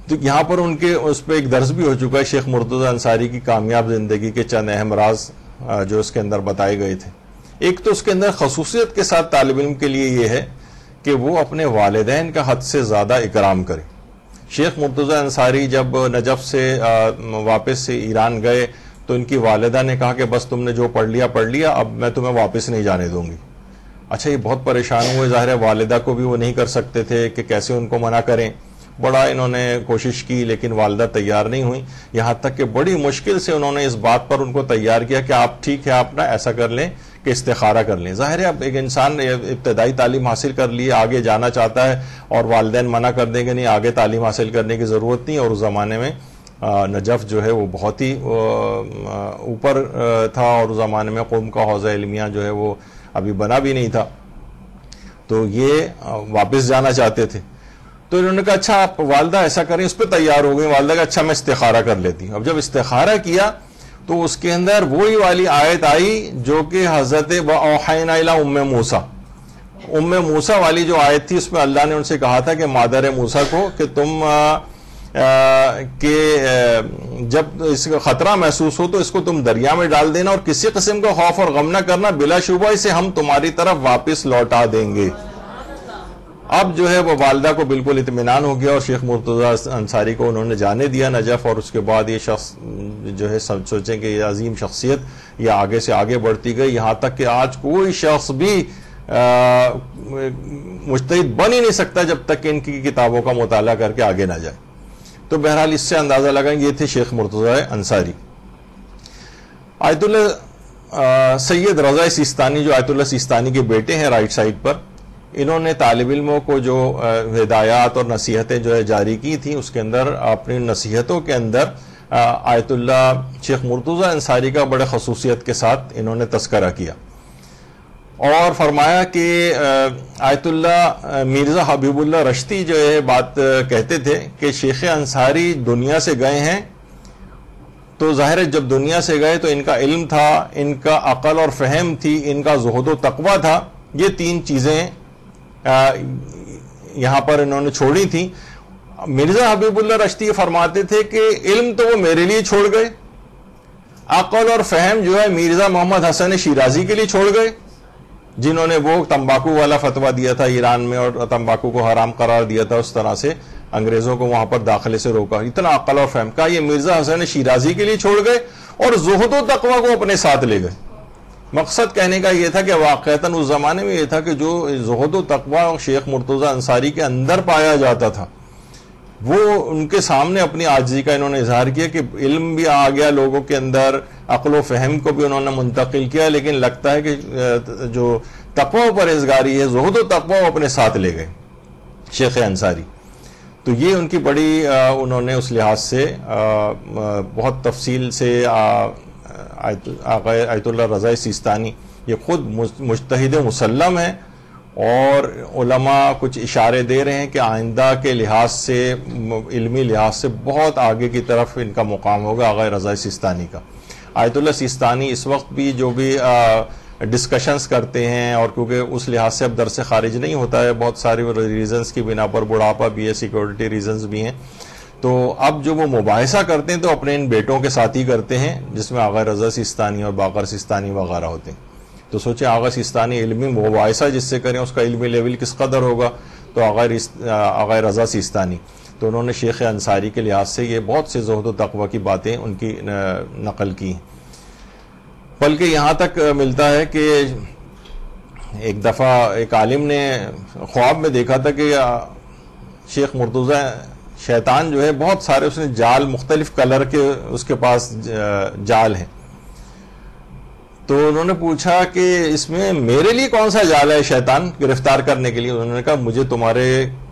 تو یہاں پر ان کے اس پہ ایک درس بھی ہو چکا ہے، شیخ مرتضی انصاری کی کامیاب زندگی کے چند اہم راز جو اس کے اندر بتائے گئے تھے۔ ایک تو اس کے اندر خصوصیت کے ساتھ طالب علم کے لیے یہ ہے کہ وہ اپنے والدین کا حد سے زیادہ اکرام کرے۔ شیخ مرتضی انصاری جب نجف سے واپس سے ایران گئے تو ان کی والدہ نے کہا کہ بس تم نے جو پڑھ لیا، اب میں تمہیں واپس نہیں جانے دوں گی۔ اچھا، یہ بہت پریشان ہوئے، ظاہر ہے والدہ کو بھی وہ نہیں کر سکتے تھے کہ کیسے ان کو منع کریں، بڑا انہوں نے کوشش کی لیکن والدہ تیار نہیں ہوئی، یہاں تک کہ بڑی مشکل سے انہوں نے اس بات پر ان کو تیار کیا کہ آپ ٹھیک ہے، آپ نا ایسا کر لیں کہ استخارہ کر لیں. ظاہر ہے اب ایک انسان ابتدائی تعلیم حاصل کر لی، آگے جانا چاہتا ہے اور والدین منع کر دیں کہ نہیں آگے تعلیم حاصل کرنے کی ضرورت نہیں. اور اس زمانے میں نجف جو ہے وہ بہت ہی اوپر تھا، اور اس زمانے میں قوم کا حوزہ علمیہ جو ہے وہ ابھی بنا بھی نہیں تھا، تو یہ واپس جانا چاہتے تھے. تو انہوں نے کہا اچھا آپ والدہ ایسا کریں، اس پہ تیار ہو گئی. والدہ کا اچھا میں استخارہ کر لیتی ہوں. اب جب استخارہ کیا تو اس کے اندر وہی والی آیت آئی جو کہ حضرت وَأَوْحَيْنَا إِلَىٰ أُمِّ موسیٰ، ام موسیٰ والی جو آیت تھی، اس میں اللہ نے ان سے کہا تھا کہ مادر موسیٰ کو کہ تم کہ جب اس کا خطرہ محسوس ہو تو اس کو تم دریا میں ڈال دینا، اور کسی قسم کا خوف اور غم نہ کرنا، بلا شبہ اسے ہم تمہاری طرف واپس لوٹا دیں گے. اب جو ہے وہ والدہ کو بالکل اطمینان ہو گیا، اور شیخ مرتضی انصاری کو انہوں نے جانے دیا نجف. اور اس کے بعد یہ شخص جو ہے سوچیں کہ یہ عظیم شخصیت یہ آگے سے آگے بڑھتی گئی، یہاں تک کہ آج کوئی شخص بھی مجتہد بن ہی نہیں سکتا جب تک کہ ان کی کتابوں کا مطالعہ کر کے آگے نہ جائے. تو بہرحال اس سے اندازہ لگائیں یہ تھے شیخ مرتضی انصاری. آیت اللہ سید رضا سیستانی جو آیت اللہ سیستانی کے بیٹے ہیں رائٹ سائڈ پر، انہوں نے طالب علموں کو جو ہدایات اور نصیحتیں جو ہے جاری کی تھیں، اس کے اندر اپنی نصیحتوں کے اندر آیت اللہ شیخ مرتضی انصاری کا بڑے خصوصیت کے ساتھ انہوں نے تذکرہ کیا، اور فرمایا کہ آیت اللہ مرزا حبیب اللہ رشتی جو ہے بات کہتے تھے کہ شیخ انصاری دنیا سے گئے ہیں، تو ظاہر ہے جب دنیا سے گئے تو ان کا علم تھا، ان کا عقل اور فہم تھی، ان کا زہد و تقویٰ تھا. یہ تین چیزیں یہاں پر انہوں نے چھوڑی تھیں. مرزا حبیب اللہ رشتی فرماتے تھے کہ علم تو وہ میرے لیے چھوڑ گئے، عقل اور فہم جو ہے مرزا محمد حسن شیرازی کے لیے چھوڑ گئے، جنہوں نے وہ تمباکو والا فتویٰ دیا تھا ایران میں اور تمباکو کو حرام قرار دیا تھا، اس طرح سے انگریزوں کو وہاں پر داخلے سے روکا. اتنا عقل اور فہم کا یہ مرزا حسن شیرازی کے لیے چھوڑ گئے، اور زہد و تقویٰ کو اپنے ساتھ لے گئے. مقصد کہنے کا یہ تھا کہ واقعتاً اس زمانے میں یہ تھا کہ جو زہد و تقویٰ شیخ مرتضی انصاری کے اندر پایا جاتا تھا، وہ ان کے سامنے اپنی عاجزی کا انہوں نے اظہار کیا کہ علم بھی آ گیا لوگوں کے اندر، عقل و فہم کو بھی انہوں نے منتقل کیا، لیکن لگتا ہے کہ جو تقویٰ و پرہیزگاری ہے، زہد و تقویٰ اپنے ساتھ لے گئے شیخ انصاری. تو یہ ان کی بڑی انہوں نے اس لحاظ سے بہت تفصیل سے آیت اللہ رضا سیستانی یہ خود مجتہد مسلم ہے، اور علماء کچھ اشارے دے رہے ہیں کہ آئندہ کے لحاظ سے، علمی لحاظ سے بہت آگے کی طرف ان کا مقام ہوگا آغا رضا سیستانی کا. آیت اللہ سیستانی اس وقت بھی جو بھی ڈسکشنز کرتے ہیں، اور کیونکہ اس لحاظ سے اب درس خارج نہیں ہوتا ہے بہت سارے ریزنز کی بنا پر، بڑھاپا بھی ہے، سیکورٹی ریزنز بھی ہیں، تو اب جو وہ مباحثہ کرتے ہیں تو اپنے ان بیٹوں کے ساتھ ہی کرتے ہیں، جس میں آغا رضا سیستانی اور باقر سیستانی وغیرہ ہوتے ہیں. تو سوچیں آغا سیستانی علمی مباحثہ جس سے کریں اس کا علمی لیول کس قدر ہوگا. تو آغا رضا سیستانی تو انہوں نے شیخ انصاری کے لحاظ سے یہ بہت سے زہد و تقویٰ کی باتیں ان کی نقل کی ہیں. بلکہ یہاں تک ملتا ہے کہ ایک دفعہ ایک عالم نے خواب میں دیکھا تھا کہ شیخ مرتضی شیطان جو ہے بہت سارے اس نے جال مختلف کلر کے اس کے پاس جال ہیں. تو انہوں نے پوچھا کہ اس میں میرے لیے کون سا جال ہے شیطان گرفتار کرنے کے لیے؟ انہوں نے کہا مجھے تمہارے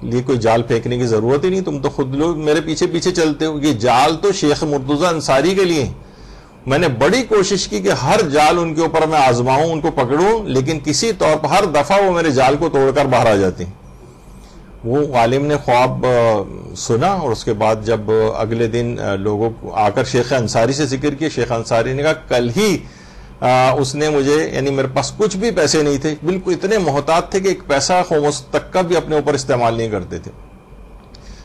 لیے کوئی جال پھینکنے کی ضرورت ہی نہیں، تم تو خود لوگ میرے پیچھے پیچھے چلتے ہو. یہ جال تو شیخ مرتضی انصاری کے لیے ہیں. میں نے بڑی کوشش کی کہ ہر جال ان کے اوپر میں آزماؤں، ان کو پکڑوں، لیکن کسی طور پر ہر دفعہ وہ میرے جال کو توڑ کر باہر آ جاتے ہیں. وہ عالم نے خواب سنا، اور اس کے بعد جب اگلے دن لوگوں کو آ کر شیخ انصاری سے ذکر کیا، شیخ انصاری نے کہا کل ہی اس نے مجھے، یعنی میرے پاس کچھ بھی پیسے نہیں تھے، بالکل اتنے محتاط تھے کہ ایک پیسہ خمس تک کا بھی اپنے اوپر استعمال نہیں کرتے تھے.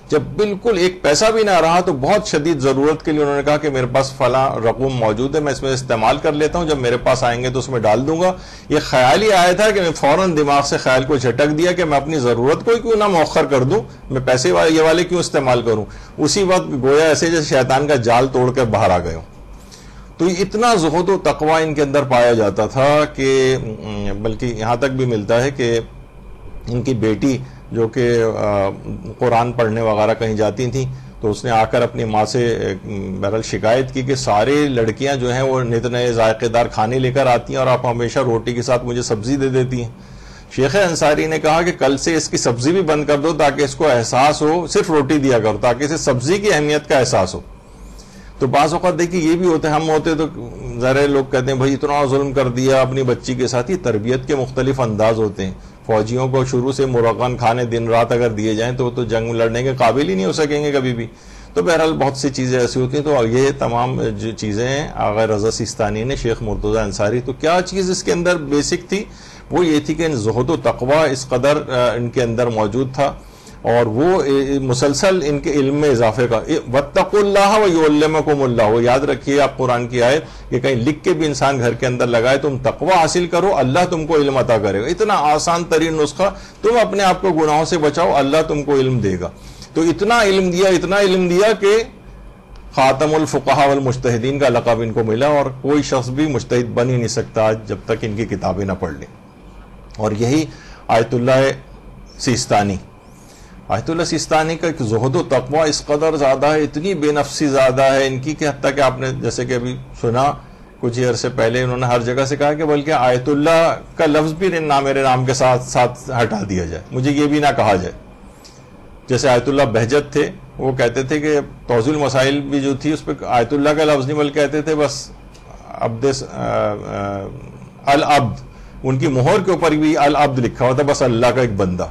جب بالکل ایک پیسہ بھی نہ رہا تو بہت شدید ضرورت کے لیے انہوں نے کہا کہ میرے پاس فلاں رقم موجود ہے، میں اس میں استعمال کر لیتا ہوں، جب میرے پاس آئیں گے تو اس میں ڈال دوں گا. یہ خیال ہی آیا تھا کہ میں فوراً دماغ سے خیال کو جھٹک دیا کہ میں اپنی ضرورت کو کیوں نہ مؤخر کر دوں، میں پیسے یہ والے کیوں استعمال کروں. اسی وقت گویا ایسے جیسے شیطان کا جال توڑ کر باہر آ گئے ہوں. تو اتنا زہد و تقویٰ ان کے اندر پایا جاتا تھا کہ بلکہ یہاں تک بھی ملتا ہے کہ ان کی بیٹی جو کہ قرآن پڑھنے وغیرہ کہیں جاتی تھیں تو تو اس نے آ کر اپنی ماں سے بہرحال شکایت کی کہ سارے لڑکیاں جو ہیں وہ نت نئے ذائقے دار کھانے لے کر آتی ہیں اور آپ ہمیشہ روٹی کے ساتھ مجھے سبزی دے دیتی ہیں. شیخ انصاری نے کہا کہ کل سے اس کی سبزی بھی بند کر دو تاکہ اس کو احساس ہو, صرف روٹی دیا کرو تاکہ اسے سبزی کی اہمیت کا احساس ہو. تو بعض اوقات دیکھیے یہ بھی ہوتا ہے, ہم ہوتے تو ذرا لوگ کہتے ہیں بھائی اتنا ظلم کر دیا اپنی بچی کے ساتھ. یہ تربیت کے مختلف انداز ہوتے ہیں. فوجیوں کو شروع سے مرغن کھانے دن رات اگر دیے جائیں تو وہ تو جنگ لڑنے کے قابل ہی نہیں ہو سکیں گے کبھی بھی. تو بہرحال بہت سی چیزیں ایسی ہوتی ہیں. تو یہ تمام جو چیزیں ہیں آغا رضا سیستانی نے, شیخ مرتضی انصاری, تو کیا چیز اس کے اندر بیسک تھی وہ یہ تھی کہ زہد و تقوی اس قدر ان کے اندر موجود تھا اور وہ مسلسل ان کے علم میں اضافے کا. واتقوا اللہ ویعلمکم اللہ, وہ یاد رکھیے آپ قرآن کی آیت کہ کہیں لکھ کے بھی انسان گھر کے اندر لگائے تم تقوی حاصل کرو اللہ تم کو علم عطا کرے گا. اتنا آسان ترین نسخہ, تم اپنے آپ کو گناہوں سے بچاؤ اللہ تم کو علم دے گا. تو اتنا علم دیا کہ خاتم الفقہاء والمجتہدین کا لقب ان کو ملا اور کوئی شخص بھی مجتہد بن ہی نہیں سکتا جب تک ان کی کتابیں نہ پڑھ لیں. اور یہی آیت اللہ سیستانی کا ایک زہد و تقوی اس قدر زیادہ ہے, اتنی بے نفسی زیادہ ہے ان کی کہ حتیٰ کہ آپ نے جیسے کہ ابھی سنا کچھ عرصے سے پہلے انہوں نے ہر جگہ سے کہا کہ بلکہ آیت اللہ کا لفظ بھی میرے نام کے ساتھ ہٹا دیا جائے, مجھے یہ بھی نہ کہا جائے. جیسے آیت اللہ بہجت تھے, وہ کہتے تھے کہ توضیح المسائل بھی جو تھی اس پہ آیت اللہ کا لفظ نہیں بلکہ کہتے تھے بس العبد, ان کی مہر کے اوپر بھی العبد لکھا ہوا تھا, بس اللہ کا ایک بندہ.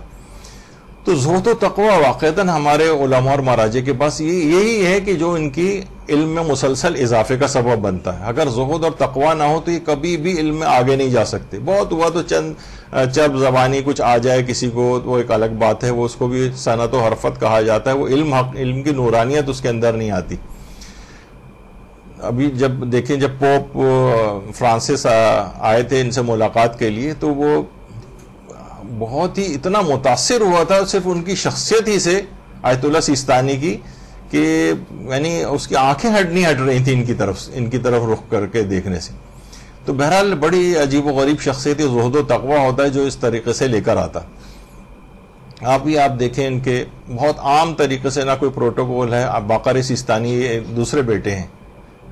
تو زہد و تقوی واقعتاً ہمارے علماء اور مراجع کے پاس یہی ہے کہ جو ان کی علم میں مسلسل اضافے کا سبب بنتا ہے. اگر زہد اور تقوی نہ ہو تو یہ کبھی بھی علم میں آگے نہیں جا سکتے. بہت ہوا تو چند زبانی کچھ آ جائے کسی کو وہ ایک الگ بات ہے, وہ اس کو بھی صنعت و حرفت کہا جاتا ہے, وہ علم کی نورانیت اس کے اندر نہیں آتی. ابھی جب دیکھیں جب پوپ فرانسس آئے تھے ان سے ملاقات کے لیے تو وہ بہت ہی اتنا متاثر ہوا تھا صرف ان کی شخصیت ہی سے آیت اللہ سیستانی کی کہ یعنی اس کی آنکھیں نہیں ہٹ رہی تھیں ان کی طرف رخ کر کے دیکھنے سے. تو بہرحال بڑی عجیب و غریب شخصیت زہد و تقوی ہوتا ہے جو اس طریقے سے لے کر آتا. آپ دیکھیں ان کے بہت عام طریقے سے نہ کوئی پروٹوکول ہے. باقر سیستانی دوسرے بیٹے ہیں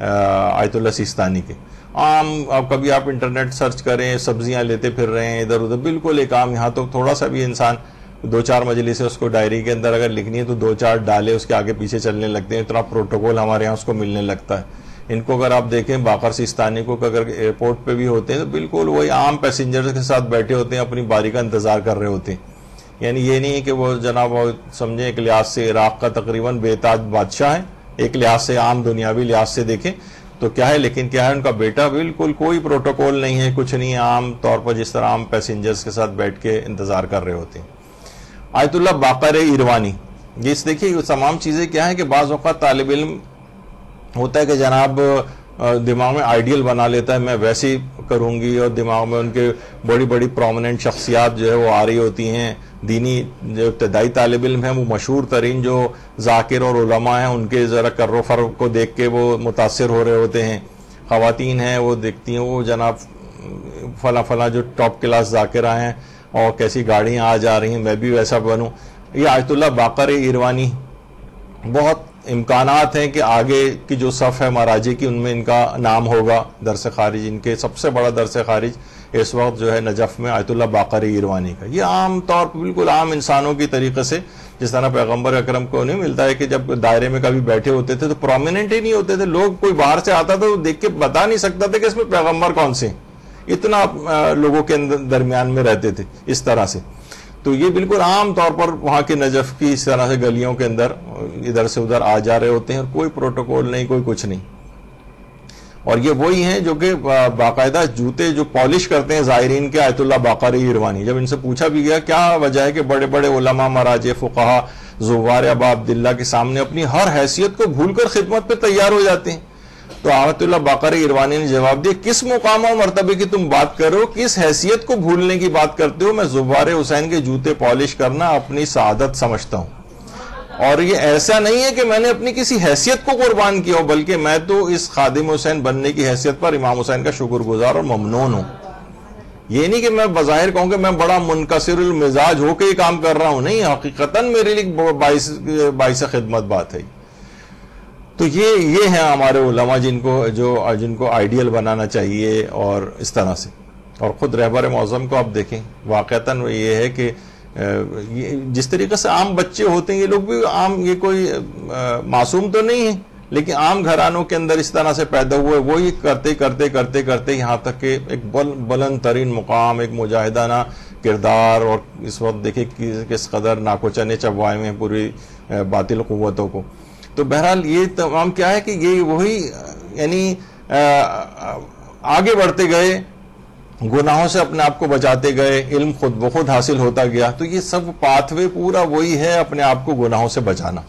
آیت اللہ سیستانی کے. عام کبھی آپ انٹرنیٹ سرچ کریں, سبزیاں لیتے پھر رہے ہیں ادھر ادھر, بالکل ایک عام. یہاں تو تھوڑا سا بھی انسان 2-4 مجلسیں اس کو ڈائری کے اندر اگر لکھنی ہے تو 2-4 ڈالے اس کے آگے پیچھے چلنے لگتے ہیں. اتنا پروٹوکول ہمارے یہاں اس کو ملنے لگتا ہے. ان کو اگر آپ دیکھیں باقر سیستانی کو اگر ایئرپورٹ پہ بھی ہوتے ہیں تو بالکل وہی عام پیسنجر کے ساتھ بیٹھے ہوتے ہیں, اپنی باری کا انتظار کر رہے ہوتے ہیں. یعنی یہ نہیں ہے کہ وہ جناب سمجھیں ایک لحاظ سے عراق کا تقریباً بے تاج بادشاہ ہے, ایک لحاظ سے عام دنیاوی لحاظ سے دیکھیں تو کیا ہے, لیکن کیا ہے ان کا بیٹا بالکل کوئی پروٹوکول نہیں ہے, کچھ نہیں, عام طور پر جس طرح عام پیسنجرز کے ساتھ بیٹھ کے انتظار کر رہے ہوتے ہیں. آیت اللہ باقر ایروانی, یہ دیکھیے یہ تمام چیزیں کیا ہیں کہ بعض اوقات طالب علم ہوتا ہے کہ جناب دماغ میں آئیڈیل بنا لیتا ہے میں ویسے ہی کروں گی, اور دماغ میں ان کے بڑی بڑی پرومیننٹ شخصیات جو ہے وہ آ رہی ہوتی ہیں. دینی جو ابتدائی طالب علم ہیں وہ مشہور ترین جو ذاکر اور علماء ہیں ان کے ذرا کر و فر کو دیکھ کے وہ متاثر ہو رہے ہوتے ہیں. خواتین ہیں وہ دیکھتی ہیں وہ جناب فلاں جو ٹاپ کلاس ذاکرہ ہیں اور کیسی گاڑیاں آ جا رہی ہیں, میں بھی ویسا بنوں. یہ آیت اللہ باقر ایروانی, بہت امکانات ہیں کہ آگے کی جو صف ہے مراجع کی ان میں ان کا نام ہوگا. درس خارج ان کے سب سے بڑا درس خارج اس وقت جو ہے نجف میں آیت اللہ باقر ایروانی کا. یہ عام طور پر بالکل عام انسانوں کی طریقے سے جس طرح پیغمبر اکرم کو نہیں ملتا ہے کہ جب دائرے میں کبھی بیٹھے ہوتے تھے تو پرومیننٹ ہی نہیں ہوتے تھے, لوگ کوئی باہر سے آتا تھا تو دیکھ کے بتا نہیں سکتا تھا کہ اس میں پیغمبر کون سے, اتنا لوگوں کے درمیان میں رہتے تھے اس طرح سے. تو یہ بالکل عام طور پر وہاں کے نجف کی اس طرح سے گلیوں کے اندر ادھر سے ادھر آ جا رہے ہوتے ہیں, اور کوئی پروٹوکول نہیں, کوئی کچھ نہیں. اور یہ وہی ہیں جو کہ باقاعدہ جوتے جو پالش کرتے ہیں زائرین کے آیت اللہ باقر ایروانی. جب ان سے پوچھا بھی گیا کیا وجہ ہے کہ بڑے بڑے علماء مراجع فقہا زوار ابا عبداللہ کے سامنے اپنی ہر حیثیت کو بھول کر خدمت پہ تیار ہو جاتے ہیں, تو آیت اللہ باقر ایروانی نے جواب دیا کس مقام اور مرتبے کی تم بات کرو, کس حیثیت کو بھولنے کی بات کرتے ہو؟ میں زوار حسین کے جوتے پالش کرنا اپنی سعادت سمجھتا ہوں, اور یہ ایسا نہیں ہے کہ میں نے اپنی کسی حیثیت کو قربان کیا ہو, بلکہ میں تو اس خادم حسین بننے کی حیثیت پر امام حسین کا شکر گزار اور ممنون ہوں. یہ نہیں کہ میں بظاہر کہوں کہ میں بڑا منکسر المزاج ہو کے یہ کام کر رہا ہوں, نہیں, حقیقتاً میرے لیے باعث خدمت بات ہے. تو یہ ہیں ہمارے علماء جن کو آئیڈیل بنانا چاہیے، اور اس طرح سے. اور خود رہبر معظم کو آپ دیکھیں، واقعتاً یہ ہے کہ جس طریقے سے عام بچے ہوتے ہیں، یہ لوگ بھی عام، یہ کوئی معصوم تو نہیں ہے، لیکن عام گھرانوں کے اندر اس طرح سے پیدا ہوئے، وہی کرتے کرتے کرتے کرتے یہاں تک کہ ایک بلند ترین مقام، ایک مجاہدانہ کردار. اور اس وقت دیکھیں کس قدر ناکوچنے چبوائے میں پوری باطل قوتوں کو. تو بہرحال یہ تمام کیا ہے کہ یہ وہی یعنی آگے بڑھتے گئے، گناہوں سے اپنے آپ کو بچاتے گئے، علم خود بخود حاصل ہوتا گیا. تو یہ سب پاتھ وے پورا وہی ہے، اپنے آپ کو گناہوں سے بچانا.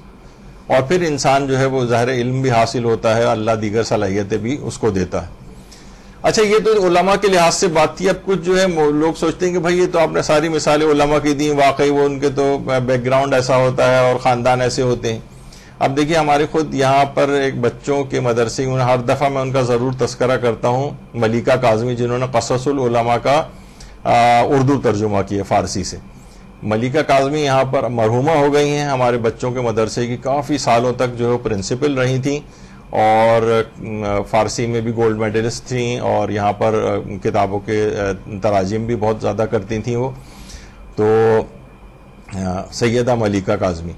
اور پھر انسان جو ہے وہ ظاہر علم بھی حاصل ہوتا ہے، اللہ دیگر صلاحیتیں بھی اس کو دیتا ہے. اچھا، یہ تو علماء کے لحاظ سے بات تھی. اب کچھ جو ہے لوگ سوچتے ہیں کہ بھائی یہ تو آپ نے ساری مثالیں علماء کی دیں، واقعی وہ ان کے تو بیک گراؤنڈ ایسا ہوتا ہے اور خاندان ایسے ہوتے ہیں. اب دیکھیے ہمارے خود یہاں پر ایک بچوں کے مدرسے، ہر دفعہ میں ان کا ضرور تذکرہ کرتا ہوں، ملیکہ کاظمی، جنہوں نے قصص العلماء کا اردو ترجمہ کیا فارسی سے. ملیکہ کاظمی یہاں پر مرحومہ ہو گئی ہیں، ہمارے بچوں کے مدرسے کی کافی سالوں تک جو ہے پرنسپل رہی تھیں، اور فارسی میں بھی گولڈ میڈلسٹ تھیں، اور یہاں پر کتابوں کے تراجم بھی بہت زیادہ کرتی تھیں وہ. تو سیدہ ملیکہ کاظمی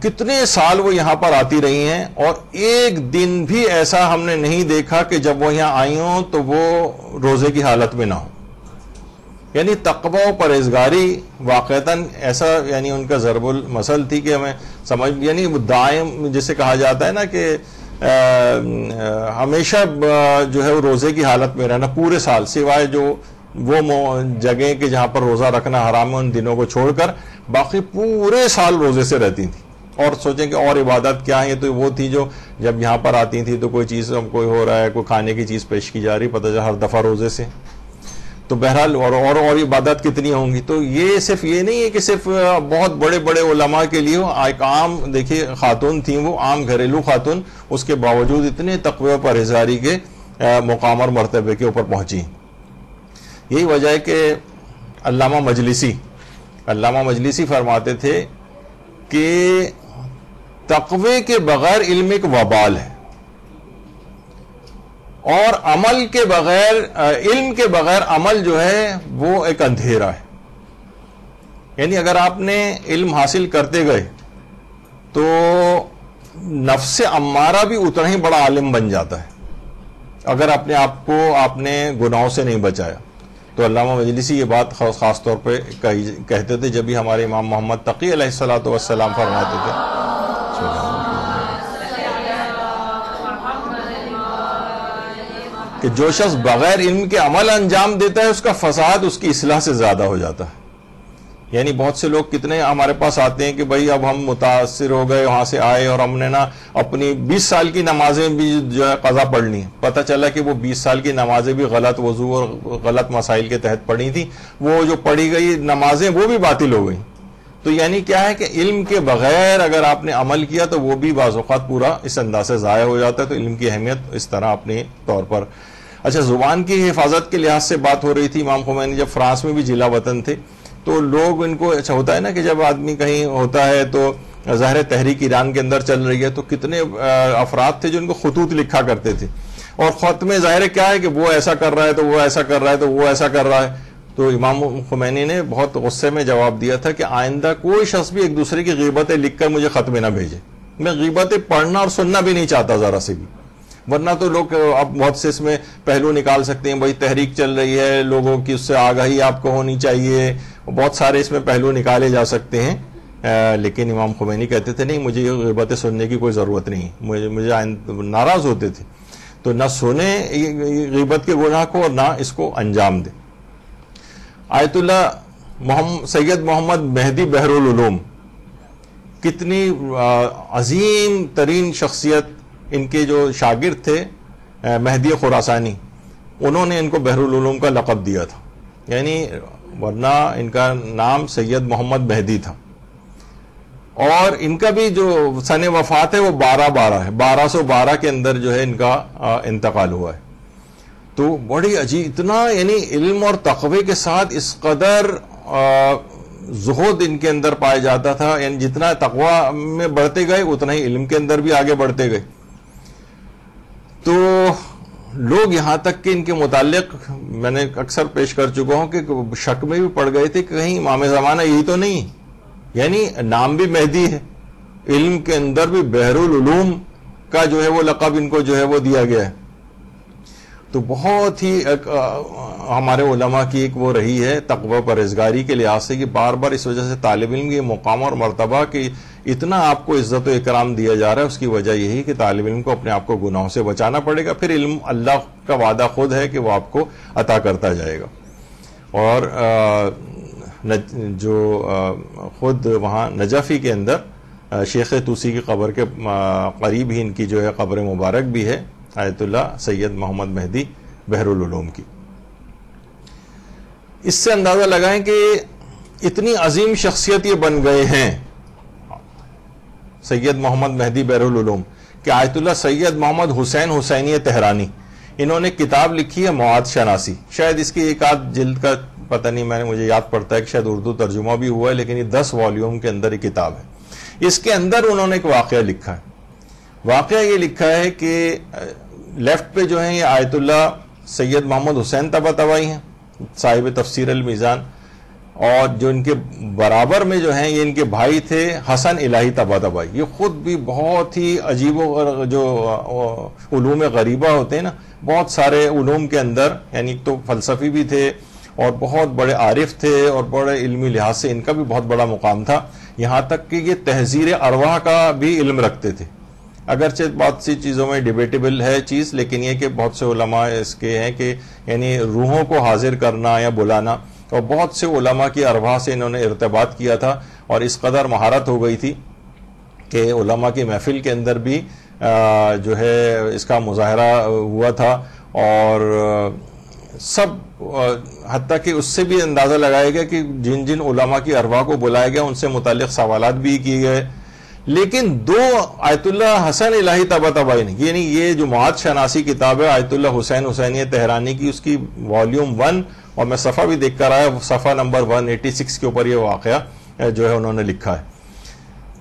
کتنے سال وہ یہاں پر آتی رہی ہیں، اور ایک دن بھی ایسا ہم نے نہیں دیکھا کہ جب وہ یہاں آئی ہوں تو وہ روزے کی حالت میں نہ ہو. یعنی تقوی و پرہیزگاری واقعتاً ایسا، یعنی ان کا ضرب المثل تھی کہ ہمیں سمجھ، یعنی دائم جسے کہا جاتا ہے نا کہ ہمیشہ جو ہے وہ روزے کی حالت میں رہنا پورے سال، سوائے جو وہ جگہیں کہ جہاں پر روزہ رکھنا حرام ہے ان دنوں کو چھوڑ کر، باقی پورے سال روزے سے رہتی تھیں. اور سوچیں کہ اور عبادت کیا ہے، یہ تو وہ تھی جو جب یہاں پر آتی تھی تو کوئی چیز کوئی ہو رہا ہے، کوئی کھانے کی چیز پیش کی جا رہی، پتہ چلا ہر دفعہ روزے سے. تو بہرحال اور عبادت کتنی ہوں گی. تو یہ صرف یہ نہیں ہے کہ صرف بہت بڑے بڑے علماء کے لیے ایک عام، دیکھیے خاتون تھیں، وہ عام گھریلو خاتون، اس کے باوجود اتنے تقوی و پرہیزگاری کے مقام اور مرتبے کے اوپر پہنچی. یہی وجہ ہے کہ علامہ مجلسی فرماتے تھے کہ تقوی کے بغیر علم ایک وبال ہے، اور عمل کے بغیر، علم کے بغیر عمل جو ہے وہ ایک اندھیرا ہے. یعنی اگر آپ نے علم حاصل کرتے گئے تو نفس امارہ بھی اتنا ہی بڑا عالم بن جاتا ہے اگر اپنے آپ کو آپ نے گناہوں سے نہیں بچایا. تو علامہ مجلسی یہ بات خاص طور پہ کہتے تھے جب بھی ہمارے امام محمد تقی علیہ الصلوۃ والسلام فرماتے تھے کہ جو شخص بغیر علم کے عمل انجام دیتا ہے اس کا فساد اس کی اصلاح سے زیادہ ہو جاتا ہے. یعنی بہت سے لوگ کتنے ہمارے پاس آتے ہیں کہ بھائی اب ہم متاثر ہو گئے، وہاں سے آئے اور ہم نے نا اپنی 20 سال کی نمازیں بھی جو ہے قضا پڑھ لی. پتہ چلا کہ وہ 20 سال کی نمازیں بھی غلط وضو اور غلط مسائل کے تحت پڑھی تھی، وہ جو پڑھی گئی نمازیں وہ بھی باطل ہو گئی. تو یعنی کیا ہے کہ علم کے بغیر اگر آپ نے عمل کیا تو وہ بھی بعض اوقات پورا اس انداز سے ضائع ہو جاتا ہے. تو علم کی اہمیت اس طرح اپنے طور پر. اچھا، زبان کی حفاظت کے لحاظ سے بات ہو رہی تھی. امام خمینی جب فرانس میں بھی جلا وطن تھے تو لوگ ان کو، اچھا ہوتا ہے نا کہ جب آدمی کہیں ہوتا ہے تو ظاہر تحریک ایران کے اندر چل رہی ہے تو کتنے افراد تھے جو ان کو خطوط لکھا کرتے تھے، اور خط میں ظاہر کیا ہے کہ وہ ایسا کر رہا ہے تو وہ ایسا کر رہا ہے تو وہ ایسا کر رہا ہے. تو امام خمینی نے بہت غصے میں جواب دیا تھا کہ آئندہ کوئی شخص بھی ایک دوسرے کی غیبتیں لکھ کر مجھے خط میں نہ بھیجے. میں غیبتیں پڑھنا اور سننا بھی نہیں چاہتا ذرا سے بھی. ورنہ تو لوگ اب بہت سے اس میں پہلو نکال سکتے ہیں، بھائی تحریک چل رہی ہے، لوگوں کی اس سے آگاہی آپ کو ہونی چاہیے، بہت سارے اس میں پہلو نکالے جا سکتے ہیں. لیکن امام خمینی کہتے تھے نہیں، مجھے یہ غیبتیں سننے کی کوئی ضرورت نہیں. مجھے ناراض ہوتے تھے تو نہ سنیں غیبت کے گناہ کو اور نہ اس کو انجام دیں. آیت اللہ سید محمد مہدی بحر العلوم، کتنی عظیم ترین شخصیت، ان کے جو شاگرد تھے مہدی خراسانی، انہوں نے ان کو بحر العلوم کا لقب دیا تھا. یعنی ورنہ ان کا نام سید محمد مہدی تھا. اور ان کا بھی جو سن وفات ہے وہ 12/12 ہے، 1212 کے اندر جو ہے ان کا انتقال ہوا ہے. تو بڑی عجیب، اتنا یعنی علم اور تقوی کے ساتھ اس قدر زہد ان کے اندر پایا جاتا تھا. یعنی جتنا تقوی میں بڑھتے گئے اتنا ہی علم کے اندر بھی آگے بڑھتے گئے. لوگ یہاں تک کہ ان کے متعلق میں نے اکثر پیش کر چکا ہوں کہ شک میں بھی پڑ گئے تھے کہ کہیں امام زمانہ یہی تو نہیں، یعنی نام بھی مہدی ہے، علم کے اندر بھی بحر العلوم کا جو ہے وہ لقب ان کو جو ہے وہ دیا گیا ہے. تو بہت ہی ہمارے علماء کی ایک وہ رہی ہے تقوی پرہیزگاری کے لحاظ سے کہ بار بار اس وجہ سے طالب علم کی مقام اور مرتبہ کہ اتنا آپ کو عزت و اکرام دیا جا رہا ہے، اس کی وجہ یہی کہ طالب علم کو اپنے آپ کو گناہوں سے بچانا پڑے گا. پھر علم اللہ کا وعدہ خود ہے کہ وہ آپ کو عطا کرتا جائے گا. اور جو خود وہاں نجفی کے اندر شیخ توسی کی قبر کے قریب ہی ان کی جو ہے قبر مبارک بھی ہے، آیت اللہ سید محمد مہدی بحر العلوم کی. اس سے اندازہ لگائیں کہ اتنی عظیم شخصیت یہ بن گئے ہیں سید محمد مہدی بحر العلوم کہ آیت اللہ سید محمد حسین حسینی تہرانی انہوں نے کتاب لکھی ہے مواد شناسی. شاید اس کی ایک آدھ جلد کا پتہ نہیں، مجھے یاد پڑتا ہے کہ شاید اردو ترجمہ بھی ہوا ہے، لیکن یہ 10 والیوم کے اندر یہ کتاب ہے. اس کے اندر انہوں نے ایک واقعہ لکھا ہے. واقعہ یہ لکھا ہے کہ لیفٹ پہ جو ہیں یہ آیت اللہ سید محمد حسین طباطبائی ہیں صاحب تفسیر المیزان، اور جو ان کے برابر میں جو ہیں یہ ان کے بھائی تھے حسن الہی طباطبائی. یہ خود بھی بہت ہی عجیب و جو علوم غریبہ ہوتے ہیں نا، بہت سارے علوم کے اندر، یعنی تو فلسفی بھی تھے اور بہت بڑے عارف تھے اور بڑے علمی لحاظ سے ان کا بھی بہت بڑا مقام تھا. یہاں تک کہ یہ تحذیر ارواح کا بھی علم رکھتے تھے. اگرچہ بہت سی چیزوں میں ڈیبیٹیبل ہے چیز، لیکن یہ کہ بہت سے علماء اس کے ہیں کہ یعنی روحوں کو حاضر کرنا یا بلانا، اور بہت سے علماء کی ارواح سے انہوں نے ارتباط کیا تھا، اور اس قدر مہارت ہو گئی تھی کہ علماء کی محفل کے اندر بھی جو ہے اس کا مظاہرہ ہوا تھا. اور سب حتیٰ کہ اس سے بھی اندازہ لگایا گیا کہ جن جن علماء کی ارواح کو بلایا گیا ان سے متعلق سوالات بھی کیے گئے. لیکن 2 آیت اللہ حسن الہی طباطبائی نے، یعنی یہ جو مواد شناسی کتاب ہے آیت اللہ حسین حسینی تہرانی کی، اس کی والیوم 1، اور میں صفحہ بھی دیکھ کر آیا، صفحہ نمبر 186 کے اوپر یہ واقعہ جو ہے انہوں نے لکھا ہے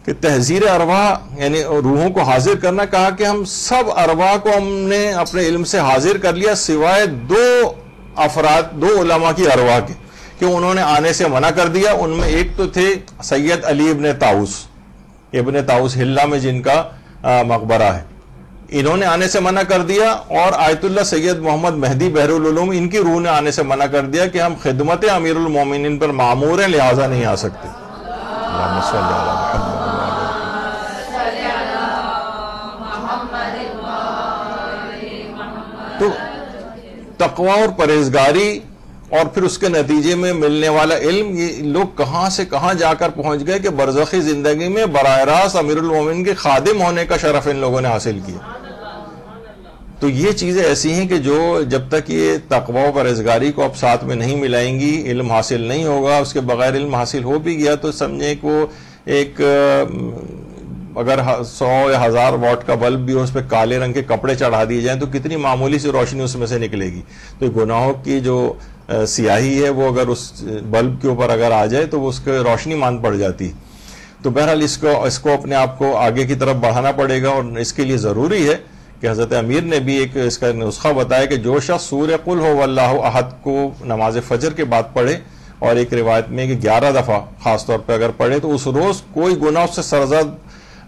کہ تحذیر ارواح یعنی روحوں کو حاضر کرنا. کہا کہ ہم سب ارواح کو ہم نے اپنے علم سے حاضر کر لیا سوائے 2 علماء کی ارواح کے، کہ انہوں نے آنے سے منع کر دیا. ان میں ایک تو تھے سید علی ابن طاؤس حلہ میں جن کا مقبرہ ہے، انہوں نے آنے سے منع کر دیا. اور آیت اللہ سید محمد مہدی بحر العلوم، ان کی روح نے آنے سے منع کر دیا کہ ہم خدمت امیر المومنین پر معمور ہیں، لہٰذا نہیں آ سکتے. اللہم صلی علی محمد. تو تقوی اور پرہیزگاری اور پھر اس کے نتیجے میں ملنے والا علم، یہ لوگ کہاں سے کہاں جا کر پہنچ گئے کہ برزخی زندگی میں براہ راست امیر المومنین کے خادم ہونے کا شرف ان لوگوں نے حاصل کیا. تو یہ چیزیں ایسی ہیں کہ جو جب تک یہ تقوی و پرہیزگاری کو اب ساتھ میں نہیں ملائیں گی، علم حاصل نہیں ہوگا. اس کے بغیر علم حاصل ہو بھی گیا تو سمجھیں کہ وہ ایک اگر 100 یا 1000 واٹ کا بلب بھی ہو، اس پہ کالے رنگ کے کپڑے چڑھا دیے جائیں تو کتنی معمولی سی روشنی اس میں سے نکلے گی. تو گناہوں کی جو سیاہی ہے وہ اگر اس بلب کے اوپر اگر آ جائے تو وہ اس کے روشنی مان پڑ جاتی. تو بہرحال اس کو اپنے آپ کو آگے کی طرف بڑھانا پڑے گا. اور اس کے لیے ضروری ہے کہ حضرت امیر نے بھی ایک اس کا نسخہ بتایا کہ جو شخص سورہ قل ہو واللہ احد کو نماز فجر کے بعد پڑھے، اور ایک روایت میں کہ 11 دفعہ خاص طور پہ اگر پڑھے، تو اس روز کوئی گناہ اس سے سرزد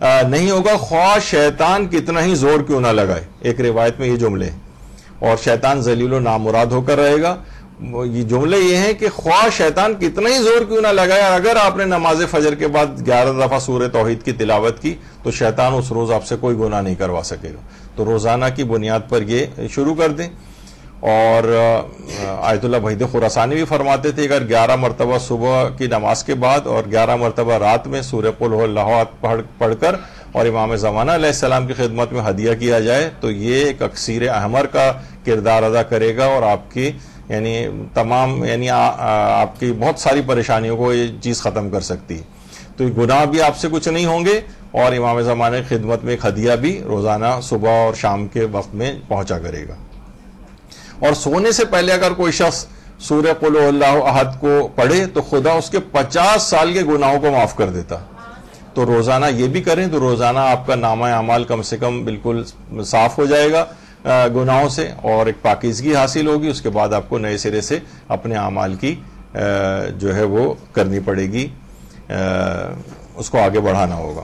نہیں ہوگا، خواہ شیطان کتنا ہی زور کیوں نہ لگائے. ایک روایت میں یہ جملے ہیں. اور شیطان ذلیل و نامراد ہو کر رہے گا. یہ جملے یہ ہیں کہ خواہ شیطان کتنا ہی زور کیوں نہ لگائے، اگر آپ نے نماز فجر کے بعد 11 دفعہ سورہ توحید کی تلاوت کی تو شیطان اس روز آپ سے کوئی گناہ نہیں کروا سکے گا. تو روزانہ کی بنیاد پر یہ شروع کر دیں. اور آیت اللہ وحید خراسانی بھی فرماتے تھے اگر 11 مرتبہ صبح کی نماز کے بعد اور 11 مرتبہ رات میں سورہ قل ہو اللہ احد پڑھ کر اور امام زمانہ علیہ السلام کی خدمت میں ہدیہ کیا جائے تو یہ ایک اکسیر احمر کا کردار ادا کرے گا، اور آپ کی یعنی تمام یعنی آپ کی بہت ساری پریشانیوں کو یہ چیز ختم کر سکتی ہے. تو گناہ بھی آپ سے کچھ نہیں ہوں گے، اور امام زمانہ کی خدمت میں ایک ہدیہ بھی روزانہ صبح اور شام کے وقت میں پہنچا کرے گا. اور سونے سے پہلے اگر کوئی شخص سورہ قل ہو اللہ احد کو پڑھے تو خدا اس کے 50 سال کے گناہوں کو معاف کر دیتا. تو روزانہ یہ بھی کریں تو روزانہ آپ کا نامہ اعمال کم سے کم بالکل صاف ہو جائے گا. گناہوں سے اور ایک پاکیزگی حاصل ہوگی. اس کے بعد آپ کو نئے سرے سے اپنے اعمال کی جو ہے وہ کرنی پڑے گی, اس کو آگے بڑھانا ہوگا.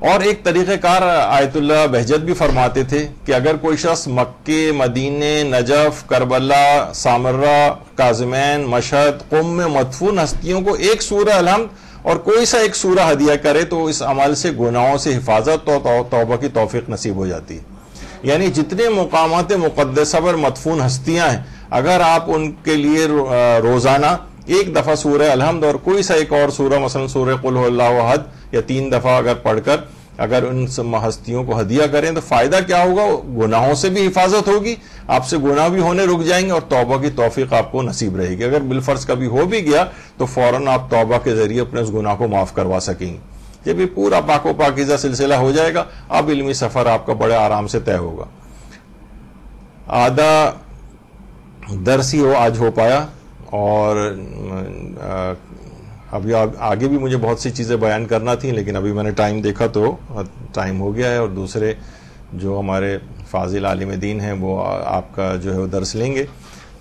اور ایک طریقہ کار آیت اللہ بہجت بھی فرماتے تھے کہ اگر کوئی شخص مکے, مدینے, نجف, کربلا, سامرہ, کاظمین, مشہد, قم میں مدفون ہستیوں کو ایک سورہ الحمد اور کوئی سا ایک سورہ ہدیہ کرے تو اس عمل سے گناہوں سے حفاظت اور توبہ کی توفیق نصیب ہو جاتی ہے. یعنی جتنے مقامات مقدسہ پر مدفون ہستیاں ہیں, اگر آپ ان کے لیے روزانہ ایک دفعہ سورہ الحمد اور کوئی سا ایک اور سورہ مثلا سورہ قل هو اللہ احد یا 3 دفعہ اگر پڑھ کر اگر ان ہستیوں کو ہدیہ کریں تو فائدہ کیا ہوگا؟ گناہوں سے بھی حفاظت ہوگی, آپ سے گناہ بھی ہونے رک جائیں گے اور توبہ کی توفیق آپ کو نصیب رہے گی. اگر بالفرض کبھی ہو بھی گیا تو فوراً آپ توبہ کے ذریعے اپنے اس گناہ کو معاف کروا سکیں گے. جب یہ پورا پاک و پاکیزہ سلسلہ ہو جائے گا, اب علمی سفر آپ کا بڑے آرام سے طے ہوگا. آدھا درس ہی آج ہو پایا اور ابھی آگے بھی مجھے بہت سی چیزیں بیان کرنا تھیں, لیکن ابھی میں نے ٹائم دیکھا تو ٹائم ہو گیا ہے. اور دوسرے جو ہمارے فاضل عالم دین ہیں وہ آپ کا جو ہے وہ درس لیں گے,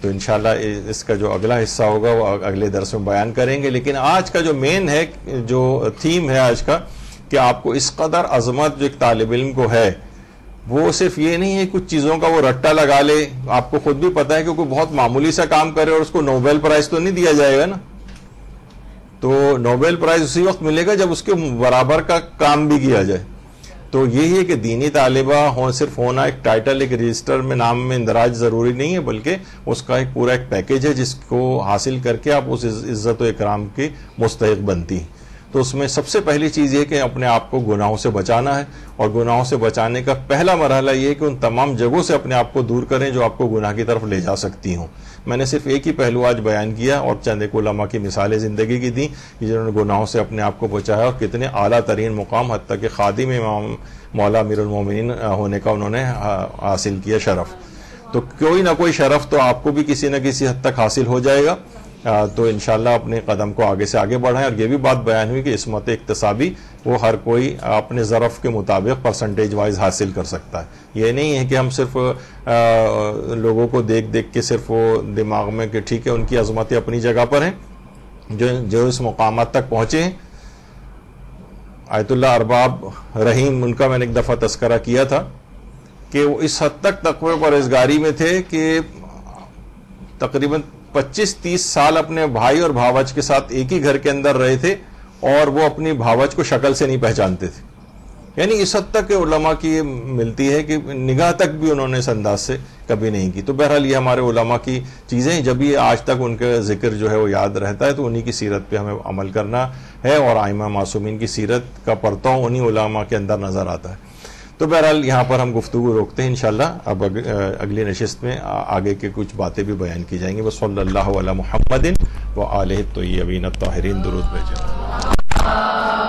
تو انشاءاللہ اس کا جو اگلا حصہ ہوگا وہ اگلے درس میں بیان کریں گے. لیکن آج کا جو مین ہے, جو تھیم ہے آج کا, کہ آپ کو اس قدر عظمت جو ایک طالب علم کو ہے, وہ صرف یہ نہیں ہے کچھ چیزوں کا وہ رٹا لگا لے. آپ کو خود بھی پتا ہے کہ کوئی بہت معمولی سا کام کرے اور اس کو نوبیل پرائز تو نہیں دیا جائے گا نا. تو نوبیل پرائز اسی وقت ملے گا جب اس کے برابر کا کام بھی کیا جائے. تو یہی ہے کہ دینی طالبہ صرف ہونا ایک ٹائٹل, ایک رجسٹر میں نام میں اندراج ضروری نہیں ہے, بلکہ اس کا ایک پورا ایک پیکیج ہے جس کو حاصل کر کے آپ اس عزت و اکرام کی مستحق بنتی ہیں. تو اس میں سب سے پہلی چیز یہ کہ اپنے آپ کو گناہوں سے بچانا ہے, اور گناہوں سے بچانے کا پہلا مرحلہ یہ ہے کہ ان تمام جگہوں سے اپنے آپ کو دور کریں جو آپ کو گناہ کی طرف لے جا سکتی ہوں. میں نے صرف ایک ہی پہلو آج بیان کیا اور چند ایک علماء کی مثالیں زندگی کی دیں جنہوں نے گناہوں سے اپنے آپ کو بچایا اور کتنے اعلیٰ ترین مقام, حتیٰ کہ خادم امام مولا امیر المومنین ہونے کا انہوں نے حاصل کیا شرف. تو کوئی نہ کوئی شرف تو آپ کو بھی کسی نہ کسی حد تک حاصل ہو جائے گا. تو انشاءاللہ اپنے قدم کو آگے سے آگے بڑھائیں. اور یہ بھی بات بیان ہوئی کہ عصمت اکتسابی وہ ہر کوئی اپنے ظرف کے مطابق پرسنٹیج وائز حاصل کر سکتا ہے. یہ نہیں ہے کہ ہم صرف لوگوں کو دیکھ کے صرف وہ دماغ میں کہ ٹھیک ہے ان کی عظمتیں اپنی جگہ پر ہیں, جو اس مقامات تک پہنچے ہیں. آیت اللہ ارباب رحیم, ان کا میں نے ایک دفعہ تذکرہ کیا تھا کہ وہ اس حد تک تقوی پرہیزگاری میں تھے کہ تقریباً 25-30 سال اپنے بھائی اور بھاوج کے ساتھ ایک ہی گھر کے اندر رہے تھے اور وہ اپنی بھاوج کو شکل سے نہیں پہچانتے تھے. یعنی اس حد تک علماء کی ملتی ہے کہ نگاہ تک بھی انہوں نے اس انداز سے کبھی نہیں کی. تو بہرحال یہ ہمارے علماء کی چیزیں ہیں, جب یہ آج تک ان کا ذکر جو ہے وہ یاد رہتا ہے تو انہی کی سیرت پہ ہمیں عمل کرنا ہے, اور ائمہ معصومین کی سیرت کا پرتو انہی علماء کے اندر نظر آتا ہے. تو بہرحال یہاں پر ہم گفتگو روکتے ہیں انشاءاللہ. اب اگلی نشست میں آگے کے کچھ باتیں بھی بیان کی جائیں گی. بس صلی اللہ علی محمد و آلہ الطیبین الطاہرین. درود بھیجیں.